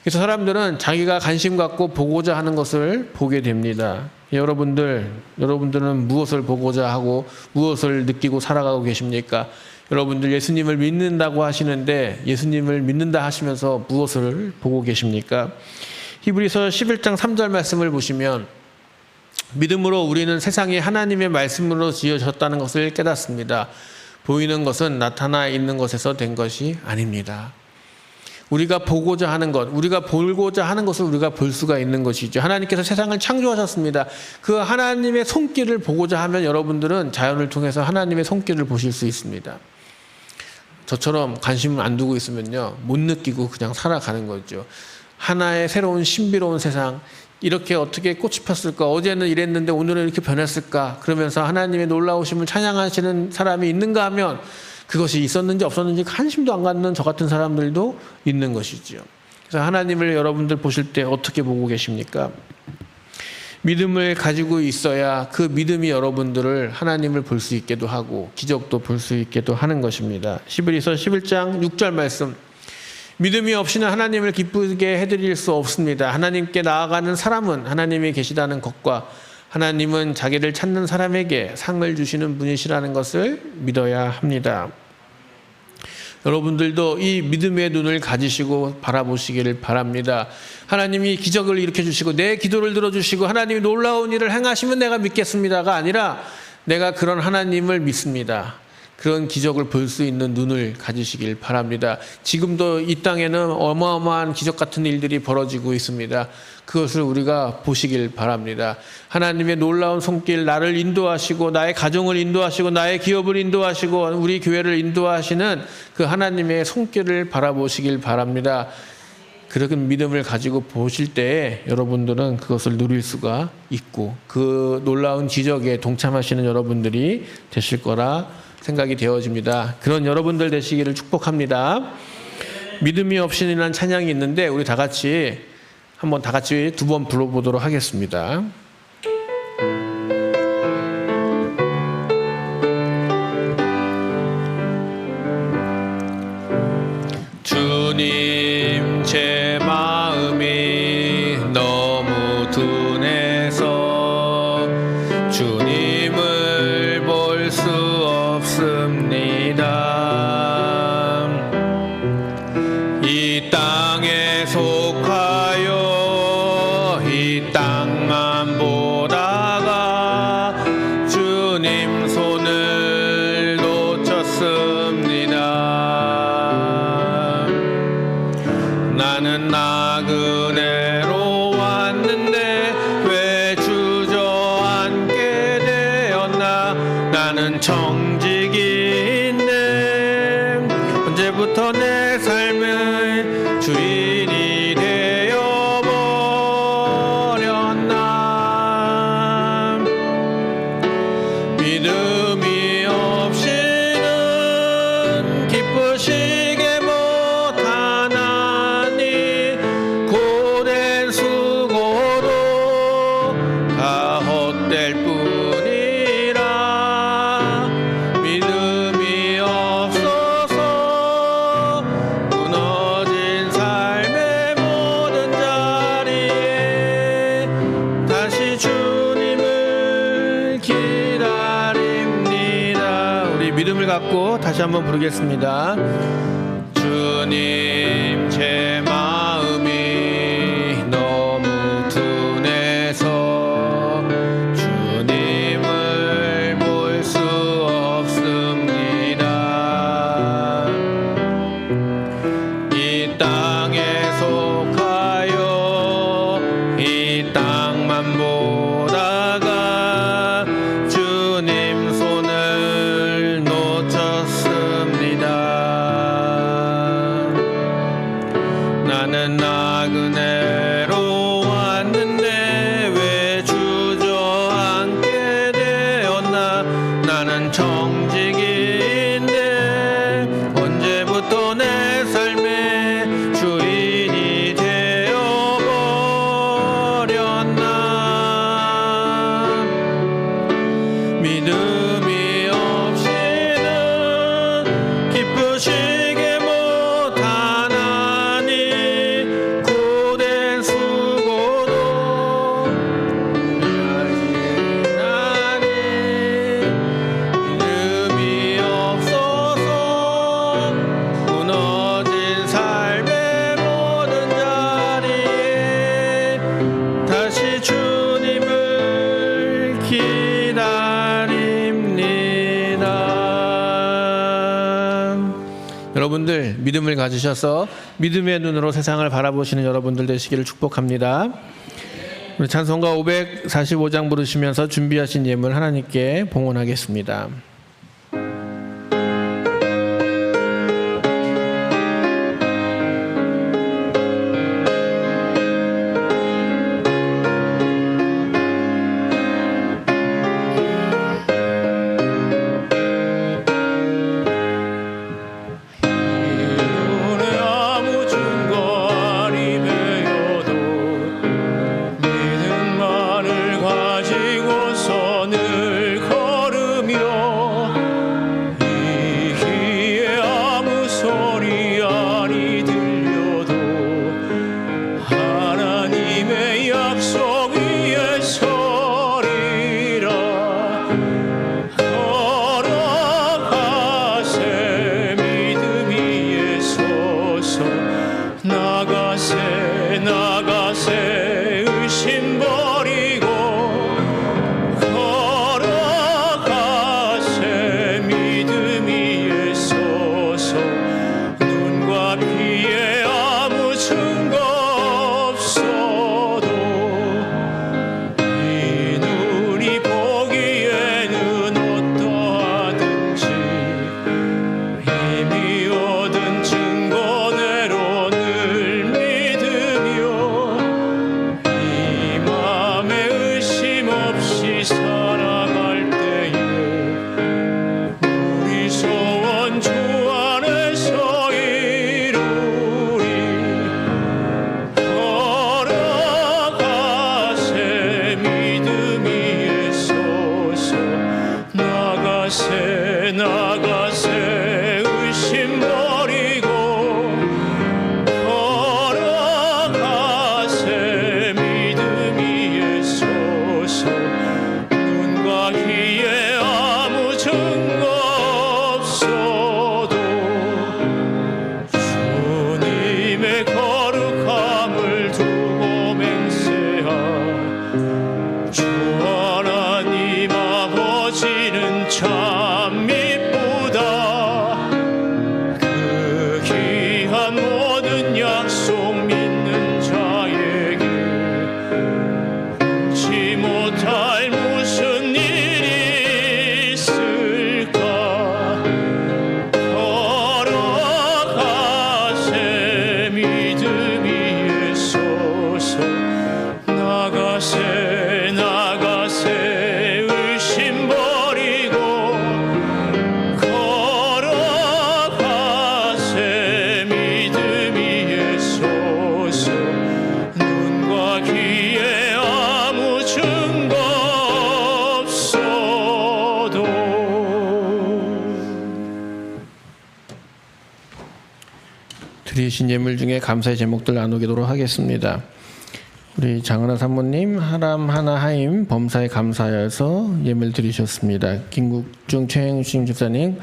그래서 사람들은 자기가 관심 갖고 보고자 하는 것을 보게 됩니다. 여러분들은 무엇을 보고자 하고 무엇을 느끼고 살아가고 계십니까? 여러분들 예수님을 믿는다고 하시는데 예수님을 믿는다 하시면서 무엇을 보고 계십니까? 히브리서 11장 3절 말씀을 보시면 믿음으로 우리는 세상이 하나님의 말씀으로 지어졌다는 것을 깨닫습니다. 보이는 것은 나타나 있는 것에서 된 것이 아닙니다. 우리가 보고자 하는 것, 우리가 보고자 하는 것을 우리가 볼 수가 있는 것이죠. 하나님께서 세상을 창조하셨습니다. 그 하나님의 손길을 보고자 하면 여러분들은 자연을 통해서 하나님의 손길을 보실 수 있습니다. 저처럼 관심을 안 두고 있으면요, 못 느끼고 그냥 살아가는 거죠. 하나의 새로운 신비로운 세상, 이렇게 어떻게 꽃이 폈을까? 어제는 이랬는데 오늘은 이렇게 변했을까? 그러면서 하나님의 놀라우심을 찬양하시는 사람이 있는가 하면 그것이 있었는지 없었는지 관심도 안 갖는 저 같은 사람들도 있는 것이지요. 그래서 하나님을 여러분들 보실 때 어떻게 보고 계십니까? 믿음을 가지고 있어야 그 믿음이 여러분들을 하나님을 볼 수 있게도 하고 기적도 볼 수 있게도 하는 것입니다. 히브리서 11장 6절 말씀. 믿음이 없이는 하나님을 기쁘게 해드릴 수 없습니다. 하나님께 나아가는 사람은 하나님이 계시다는 것과 하나님은 자기를 찾는 사람에게 상을 주시는 분이시라는 것을 믿어야 합니다. 여러분들도 이 믿음의 눈을 가지시고 바라보시기를 바랍니다. 하나님이 기적을 일으켜 주시고 내 기도를 들어주시고 하나님이 놀라운 일을 행하시면 내가 믿겠습니다가 아니라 내가 그런 하나님을 믿습니다. 그런 기적을 볼 수 있는 눈을 가지시길 바랍니다. 지금도 이 땅에는 어마어마한 기적 같은 일들이 벌어지고 있습니다. 그것을 우리가 보시길 바랍니다. 하나님의 놀라운 손길, 나를 인도하시고 나의 가정을 인도하시고 나의 기업을 인도하시고 우리 교회를 인도하시는 그 하나님의 손길을 바라보시길 바랍니다. 그런 믿음을 가지고 보실 때에 여러분들은 그것을 누릴 수가 있고 그 놀라운 기적에 동참하시는 여러분들이 되실 거라 생각이 되어집니다. 그런 여러분들 되시기를 축복합니다. 믿음이 없이는 찬양이 있는데 우리 다 같이 한번 다 같이 두 번 불러보도록 하겠습니다. 주님 제 마음이 너무 둔해서 주님을 볼 수 없습니다. 이 땅에 속하여 이 땅만 보다가 주님 손을 놓쳤습니다. 나는 나그네로 왔는데 왜 주저앉게 되었나. 나는 청직인데 언제부터 내 삶의 주인이 되어버렸나. 믿음이 없이는 기쁘시게 못하나니 고된 수고도 다 헛될 뿐이라. 믿음이 없어서 무너진 삶의 모든 자리에 다시 주님을 기다립니다. 우리 믿음을 갖고 다시 한번 부르겠습니다. 주님 제 마음이 너무 둔해서 주님을 볼 수 없습니다. 이 땅에 속하여 이 땅만 보다가 주님 손을 놓쳤습니다. 나는 나그네로 왔는데 왜 주저앉게 되었나. 나는 청직인데 언제부터 내 삶의 주인이 되어버렸나. 여러분들 믿음을 가지셔서 믿음의 눈으로 세상을 바라보시는 여러분들 되시기를 축복합니다. 우리 찬송가 545장 부르시면서 준비하신 예물 하나님께 봉헌하겠습니다. 드리신 예물 중에 감사의 제목들 나누도록 하겠습니다. 우리 장은하 사모님 하람 하나 하임 범사에 감사하여서 예물 드리셨습니다. 김국중 최행신 집사님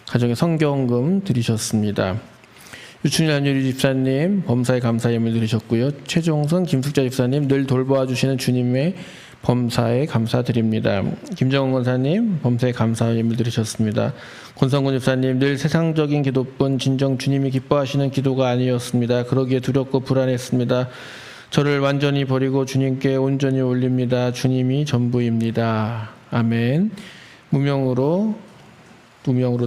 가정의 성경금 드리셨습니다. 유춘일 한유리 집사님 범사에 감사 예물 드리셨고요. 최종선 김숙자 집사님 늘 돌보아 주시는 주님의 범사에 감사드립니다. 김정은 권사님 범사에 감사 예물 드리셨습니다. 권성근 집사님 늘 세상적인 기도뿐 진정 주님이 기뻐하시는 기도가 아니었습니다. 그러기에 두렵고 불안했습니다. 저를 완전히 버리고 주님께 온전히 올립니다. 주님이 전부입니다. 아멘. 무명으로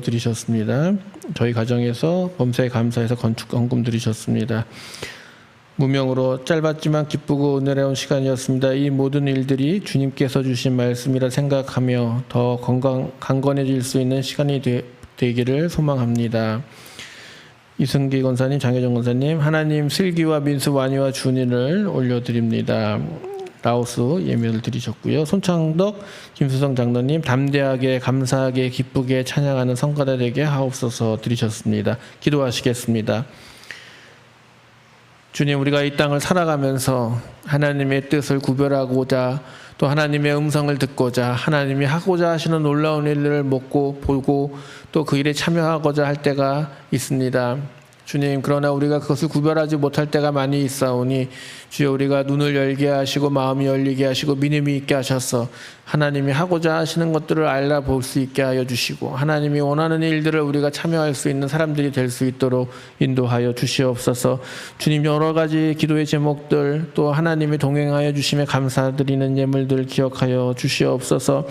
드리셨습니다. 저희 가정에서 범사에 감사해서 건축 헌금 드리셨습니다. 무명으로 짧았지만 기쁘고 은혜로운 시간이었습니다. 이 모든 일들이 주님께서 주신 말씀이라 생각하며 더 강건해질 수 있는 시간이 되기를 소망합니다. 이승기 권사님, 장혜정 권사님, 하나님 슬기와 민수, 완이와 준이를 올려드립니다. 라오스 예매를 드리셨고요. 손창덕, 김수성 장로님 담대하게 감사하게 기쁘게 찬양하는 성가대 되게 하옵소서 드리셨습니다. 기도하시겠습니다. 주님, 우리가 이 땅을 살아가면서 하나님의 뜻을 구별하고자 또 하나님의 음성을 듣고자 하나님이 하고자 하시는 놀라운 일들을 보고 또 그 일에 참여하고자 할 때가 있습니다. 주님, 그러나 우리가 그것을 구별하지 못할 때가 많이 있사오니 주여 우리가 눈을 열게 하시고 마음이 열리게 하시고 믿음이 있게 하셔서 하나님이 하고자 하시는 것들을 알아볼 수 있게 하여 주시고 하나님이 원하는 일들을 우리가 참여할 수 있는 사람들이 될 수 있도록 인도하여 주시옵소서. 주님, 여러 가지 기도의 제목들 또 하나님이 동행하여 주심에 감사드리는 예물들 기억하여 주시옵소서.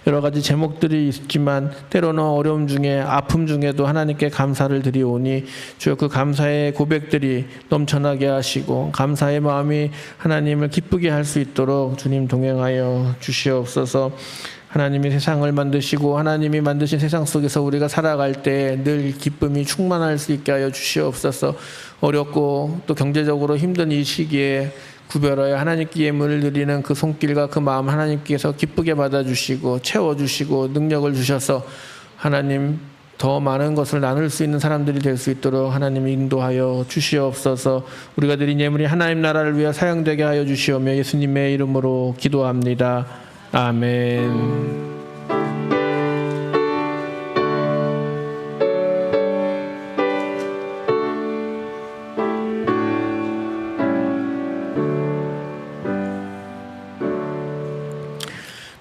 여러 가지 제목들이 있지만 때로는 어려움 중에 아픔 중에도 하나님께 감사를 드리오니 주여 그 감사의 고백들이 넘쳐나게 하시고 감사의 마음이 하나님을 기쁘게 할 수 있도록 주님 동행하여 주시옵소서. 하나님이 세상을 만드시고 하나님이 만드신 세상 속에서 우리가 살아갈 때 늘 기쁨이 충만할 수 있게 하여 주시옵소서. 어렵고 또 경제적으로 힘든 이 시기에 구별하여 하나님께 예물을 드리는 그 손길과 그 마음 하나님께서 기쁘게 받아주시고 채워주시고 능력을 주셔서 하나님 더 많은 것을 나눌 수 있는 사람들이 될 수 있도록 하나님 인도하여 주시옵소서. 우리가 드린 예물이 하나님 나라를 위해 사용되게 하여 주시오며 예수님의 이름으로 기도합니다. 아멘.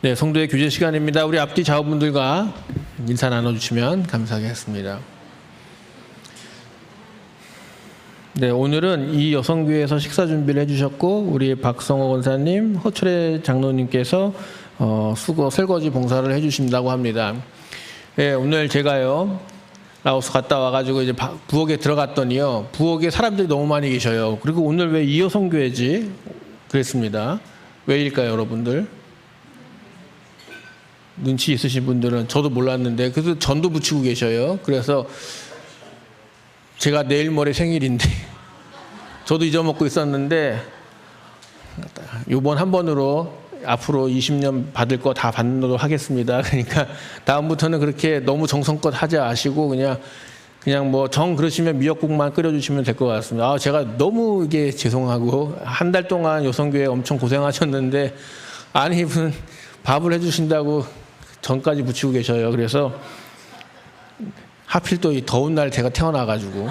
네, 성도의 교제 시간입니다. 우리 앞뒤 좌우분들과 인사 나눠주시면 감사하겠습니다. 네, 오늘은 이 여성교회에서 식사 준비를 해주셨고 우리 박성호 권사님, 허철의 장로님께서 설거지 봉사를 해주신다고 합니다. 네, 오늘 제가요 라오스 갔다 와가지고 이제 부엌에 들어갔더니요 부엌에 사람들이 너무 많이 계셔요. 그리고 오늘 왜 이 여성교회지? 그랬습니다. 왜일까요, 여러분들? 눈치 있으신 분들은 저도 몰랐는데 그래서 전도 붙이고 계셔요. 그래서 제가 내일 모레 생일인데 저도 잊어먹고 있었는데 요번 한 번으로 앞으로 20년 받을 거 다 받도록 하겠습니다. 그러니까 다음부터는 그렇게 너무 정성껏 하지 마시고 그냥 뭐 정 그러시면 미역국만 끓여주시면 될 것 같습니다. 제가 너무 이게 죄송하고 한 달 동안 여성교회 엄청 고생하셨는데 아니 이분 밥을 해주신다고 전까지 붙이고 계셔요. 그래서 하필 또 이 더운 날 제가 태어나가지고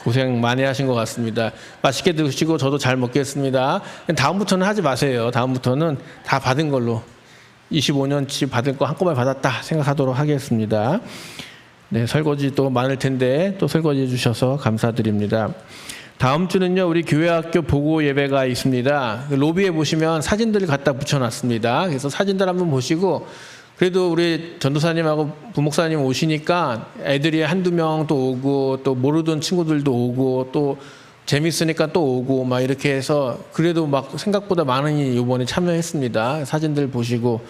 고생 많이 하신 것 같습니다. 맛있게 드시고 저도 잘 먹겠습니다. 다음부터는 하지 마세요. 다음부터는 다 받은 걸로 25년치 받을 거 한꺼번에 받았다 생각하도록 하겠습니다. 네, 설거지 또 많을 텐데 또 설거지 해주셔서 감사드립니다. 다음 주는요 우리 교회학교 보고 예배가 있습니다. 로비에 보시면 사진들을 갖다 붙여놨습니다. 그래서 사진들 한번 보시고 그래도 우리 전도사님하고 부목사님 오시니까 애들이 한두 명 또 오고 또 모르던 친구들도 오고 또 재밌으니까 또 오고 막 이렇게 해서 그래도 막 생각보다 많이 이번에 참여했습니다. 사진들 보시고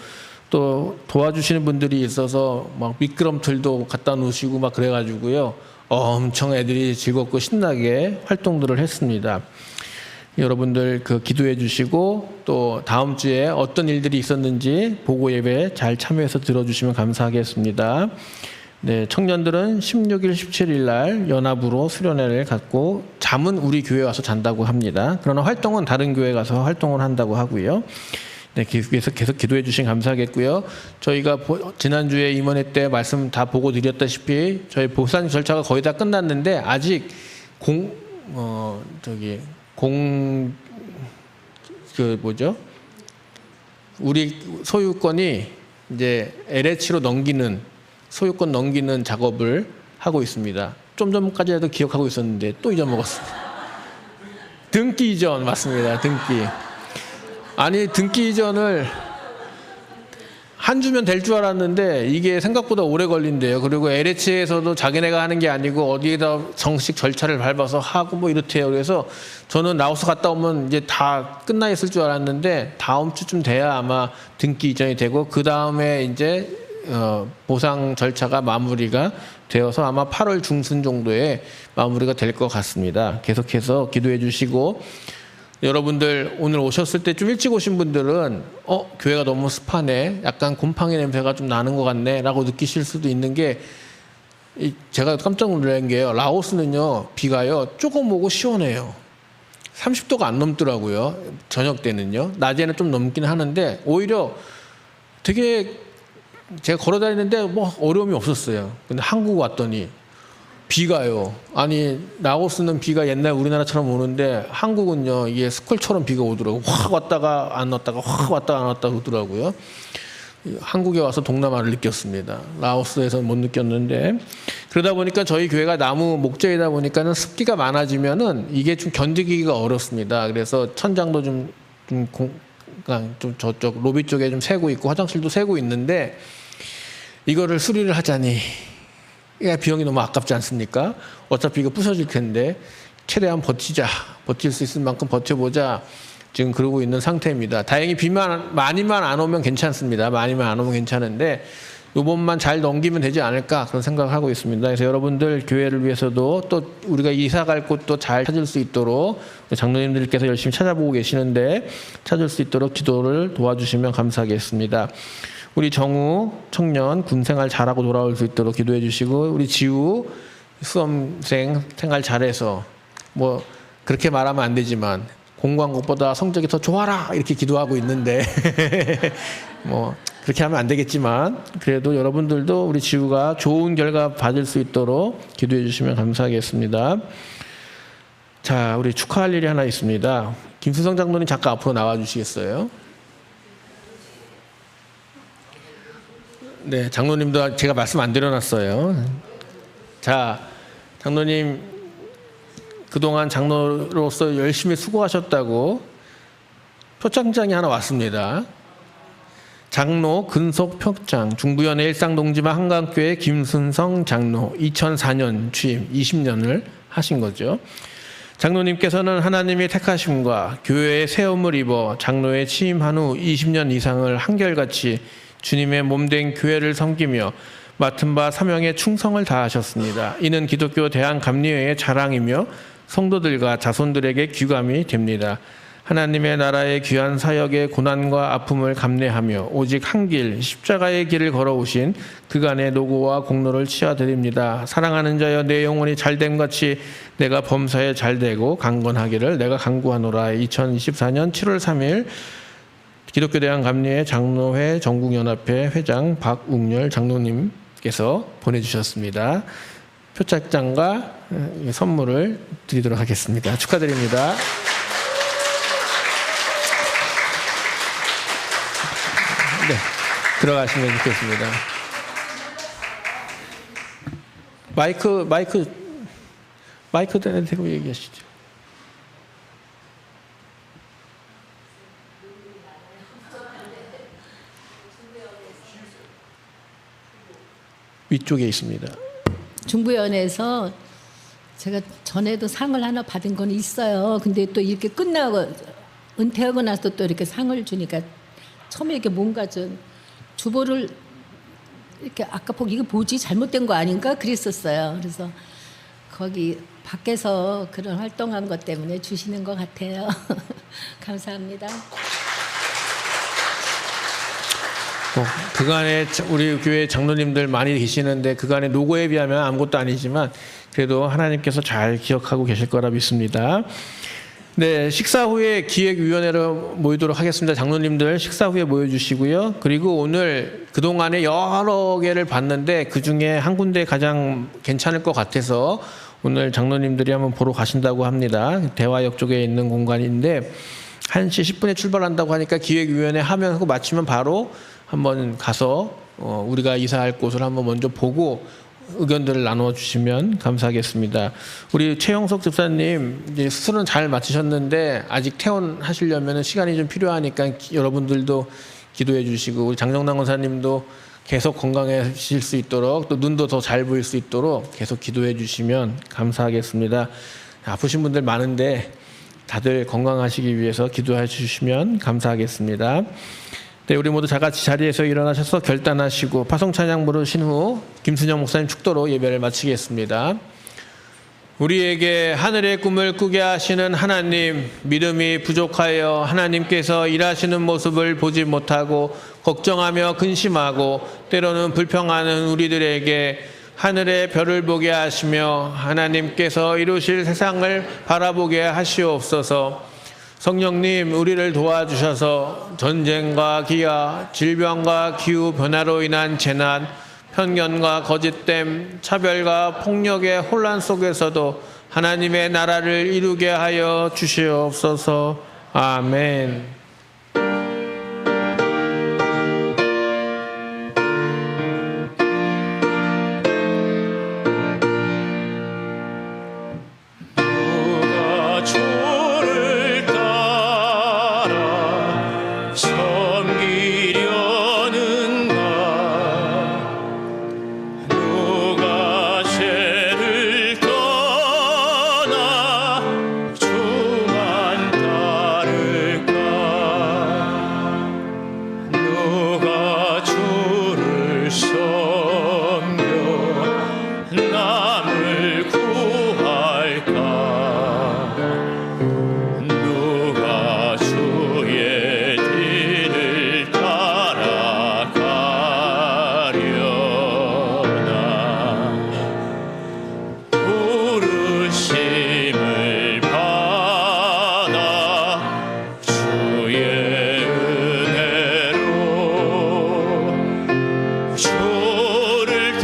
또 도와주시는 분들이 있어서 막 미끄럼틀도 갖다 놓으시고 막 그래가지고요 엄청 애들이 즐겁고 신나게 활동들을 했습니다. 여러분들 그 기도해 주시고 또 다음 주에 어떤 일들이 있었는지 보고 예배 잘 참여해서 들어주시면 감사하겠습니다. 네, 청년들은 16일, 17일 날 연합으로 수련회를 갖고 잠은 우리 교회 와서 잔다고 합니다. 그러나 활동은 다른 교회 가서 활동을 한다고 하고요. 네, 계속 기도해 주시면 감사하겠고요. 저희가 지난주에 임원회 때 말씀 다 보고 드렸다시피 저희 보상 절차가 거의 다 끝났는데 아직 우리 소유권이 이제 LH로 소유권 넘기는 작업을 하고 있습니다. 좀 전까지라도 기억하고 있었는데 또 잊어먹었습니다. 등기 이전 맞습니다. 등기 이전을 한 주면 될 줄 알았는데 이게 생각보다 오래 걸린대요. 그리고 LH에서도 자기네가 하는 게 아니고 어디에다 정식 절차를 밟아서 하고 뭐 이렇대요. 그래서 저는 라오스 갔다 오면 이제 다 끝나 있을 줄 알았는데 다음 주쯤 돼야 아마 등기 이전이 되고 그 다음에 이제 보상 절차가 마무리가 되어서 아마 8월 중순 정도에 마무리가 될 것 같습니다. 계속해서 기도해 주시고 여러분들 오늘 오셨을 때 좀 일찍 오신 분들은 교회가 너무 습하네, 약간 곰팡이 냄새가 좀 나는 것 같네 라고 느끼실 수도 있는 게 제가 깜짝 놀란 게요, 라오스는요 비가요 조금 오고 시원해요. 30도가 안 넘더라고요. 저녁 때는요. 낮에는 좀 넘긴 하는데 오히려 되게 제가 걸어 다니는데 뭐 어려움이 없었어요. 근데 한국 왔더니 비가요. 아니 라오스는 비가 옛날 우리나라처럼 오는데 한국은요 이게 스콜처럼 비가 오더라고요. 확 왔다가 안 왔다가 확 왔다가 안 왔다가 오더라고요. 한국에 와서 동남아를 느꼈습니다. 라오스에서는 못 느꼈는데, 그러다 보니까 저희 교회가 나무 목재이다 보니까는 습기가 많아지면은 이게 좀 견디기가 어렵습니다. 그래서 천장도 좀 저쪽 로비 쪽에 좀 새고 있고 화장실도 새고 있는데, 이거를 수리를 하자니 비용이 너무 아깝지 않습니까? 어차피 이거 부서질 텐데 최대한 버티자, 버틸 수 있을 만큼 버텨보자, 지금 그러고 있는 상태입니다. 다행히 비만 많이만 안 오면 괜찮습니다. 많이만 안 오면 괜찮은데 이번만 잘 넘기면 되지 않을까 그런 생각을 하고 있습니다. 그래서 여러분들 교회를 위해서도 또 우리가 이사 갈 곳도 잘 찾을 수 있도록 장로님들께서 열심히 찾아보고 계시는데 찾을 수 있도록 기도를 도와주시면 감사하겠습니다. 우리 정우 청년 군생활 잘하고 돌아올 수 있도록 기도해 주시고, 우리 지우 수험생 생활 잘해서 뭐 그렇게 말하면 안 되지만 공부한 것보다 성적이 더 좋아라 이렇게 기도하고 있는데 뭐 그렇게 하면 안 되겠지만 그래도 여러분들도 우리 지우가 좋은 결과 받을 수 있도록 기도해 주시면 감사하겠습니다. 자, 우리 축하할 일이 하나 있습니다. 김수성 장로님 잠깐 앞으로 나와 주시겠어요? 네, 장로님도 제가 말씀 안 드려놨어요. 자, 장로님 그동안 장로로서 열심히 수고하셨다고 표창장이 하나 왔습니다. 장로 근속 표창, 중부연회 일상동지마 한강교회 김순성 장로 2004년 취임 20년을 하신 거죠. 장로님께서는 하나님의 택하심과 교회의 세움을 입어 장로에 취임한 후 20년 이상을 한결같이 주님의 몸된 교회를 섬기며 맡은 바 사명에 충성을 다하셨습니다. 이는 기독교 대한감리회의 자랑이며 성도들과 자손들에게 귀감이 됩니다. 하나님의 나라의 귀한 사역의 고난과 아픔을 감내하며 오직 한 길, 십자가의 길을 걸어오신 그간의 노고와 공로를 치하드립니다. 사랑하는 자여, 내 영혼이 잘됨같이 내가 범사에 잘되고 강건하기를 내가 간구하노라. 2024년 7월 3일 기독교 대한감리회 장로회 전국연합회 회장 박웅열 장로님께서 보내주셨습니다. 표창장과 선물을 드리도록 하겠습니다. 축하드립니다. 네, 들어가시면 좋겠습니다. 마이크 대고 얘기하시죠. 위쪽에 있습니다.
중부연에서 제가 전에도 상을 하나 받은 건 있어요. 근데 또 이렇게 끝나고 은퇴하고 나서 또 이렇게 상을 주니까 처음에 이렇게 뭔가 좀 주보를 이렇게 아까 보기 이거 뭐지 잘못된 거 아닌가 그랬었어요. 그래서 거기 밖에서 그런 활동한 것 때문에 주시는 것 같아요. 감사합니다.
그간에 우리 교회 장로님들 많이 계시는데 그간의 노고에 비하면 아무것도 아니지만 그래도 하나님께서 잘 기억하고 계실 거라 믿습니다. 네, 식사 후에 기획위원회로 모이도록 하겠습니다. 장로님들 식사 후에 모여주시고요. 그리고 오늘 그동안에 여러 개를 봤는데 그중에 한 군데 가장 괜찮을 것 같아서 오늘 장로님들이 한번 보러 가신다고 합니다. 대화역 쪽에 있는 공간인데 1시 10분에 출발한다고 하니까 기획위원회 하면 하고 마치면 바로 한번 가서 우리가 이사할 곳을 한번 먼저 보고 의견들을 나눠 주시면 감사하겠습니다. 우리 최영석 집사님 이제 수술은 잘 마치셨는데 아직 퇴원하시려면 시간이 좀 필요하니까 여러분들도 기도해 주시고, 우리 장정남 권사님도 계속 건강해질 수 있도록 또 눈도 더 잘 보일 수 있도록 계속 기도해 주시면 감사하겠습니다. 아프신 분들 많은데 다들 건강하시기 위해서 기도해 주시면 감사하겠습니다. 네, 우리 모두 다 같이 자리에서 일어나셔서 결단하시고 파송찬양 부르신 후 김순영 목사님 축도로 예배를 마치겠습니다. 우리에게 하늘의 꿈을 꾸게 하시는 하나님, 믿음이 부족하여 하나님께서 일하시는 모습을 보지 못하고 걱정하며 근심하고 때로는 불평하는 우리들에게 하늘의 별을 보게 하시며 하나님께서 이루실 세상을 바라보게 하시옵소서. 성령님, 우리를 도와주셔서 전쟁과 기아, 질병과 기후 변화로 인한 재난, 편견과 거짓됨, 차별과 폭력의 혼란 속에서도 하나님의 나라를 이루게 하여 주시옵소서. 아멘.
누가 주를 따라 섬기려는가 누가 죄를 떠나 주만 따를까 누가 주를 섬겨 남을 구할까 누가 주의 뒤를 따라가려나 부르심을 받아 주의 은혜로 주를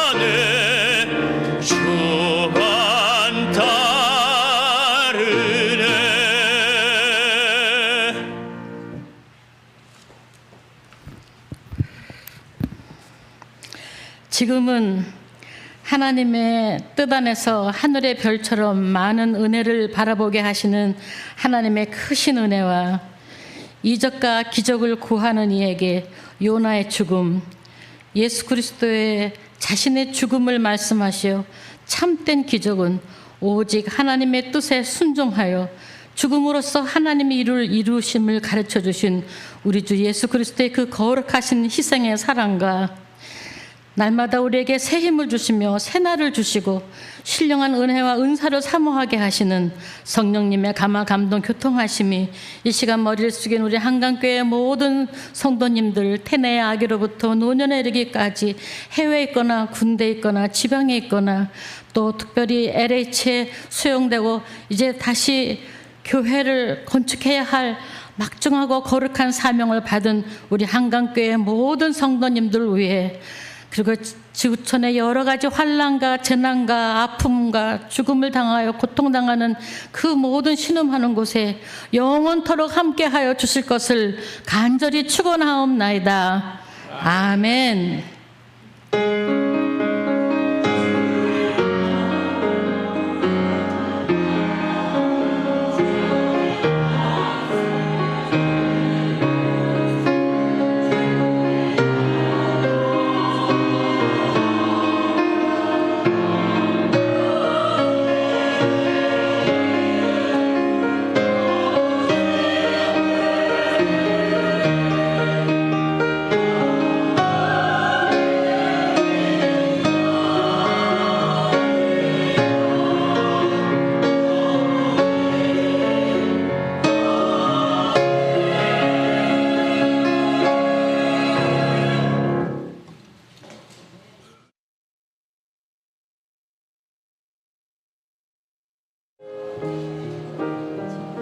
따라가네 주만 따르네.
지금은 하나님의 뜻 안에서 하늘의 별처럼 많은 은혜를 바라보게 하시는 하나님의 크신 은혜와 이적과 기적을 구하는 이에게 요나의 죽음, 예수 그리스도의 자신의 죽음을 말씀하시어 참된 기적은 오직 하나님의 뜻에 순종하여 죽음으로써 하나님이 이루심을 가르쳐 주신 우리 주 예수 그리스도의 그 거룩하신 희생의 사랑과 날마다 우리에게 새 힘을 주시며 새 날을 주시고 신령한 은혜와 은사를 사모하게 하시는 성령님의 감화 감동 교통하심이 이 시간 머리를 숙인 우리 한강교회 모든 성도님들 태내의 아기로부터 노년에 이르기까지 해외에 있거나 군대에 있거나 지방에 있거나 또 특별히 LH에 수용되고 이제 다시 교회를 건축해야 할 막중하고 거룩한 사명을 받은 우리 한강교회 모든 성도님들 위해 그리고 지구촌의 여러 가지 환난과 재난과 아픔과 죽음을 당하여 고통당하는 그 모든 신음하는 곳에 영원토록 함께하여 주실 것을 간절히 축원하옵나이다. 아멘.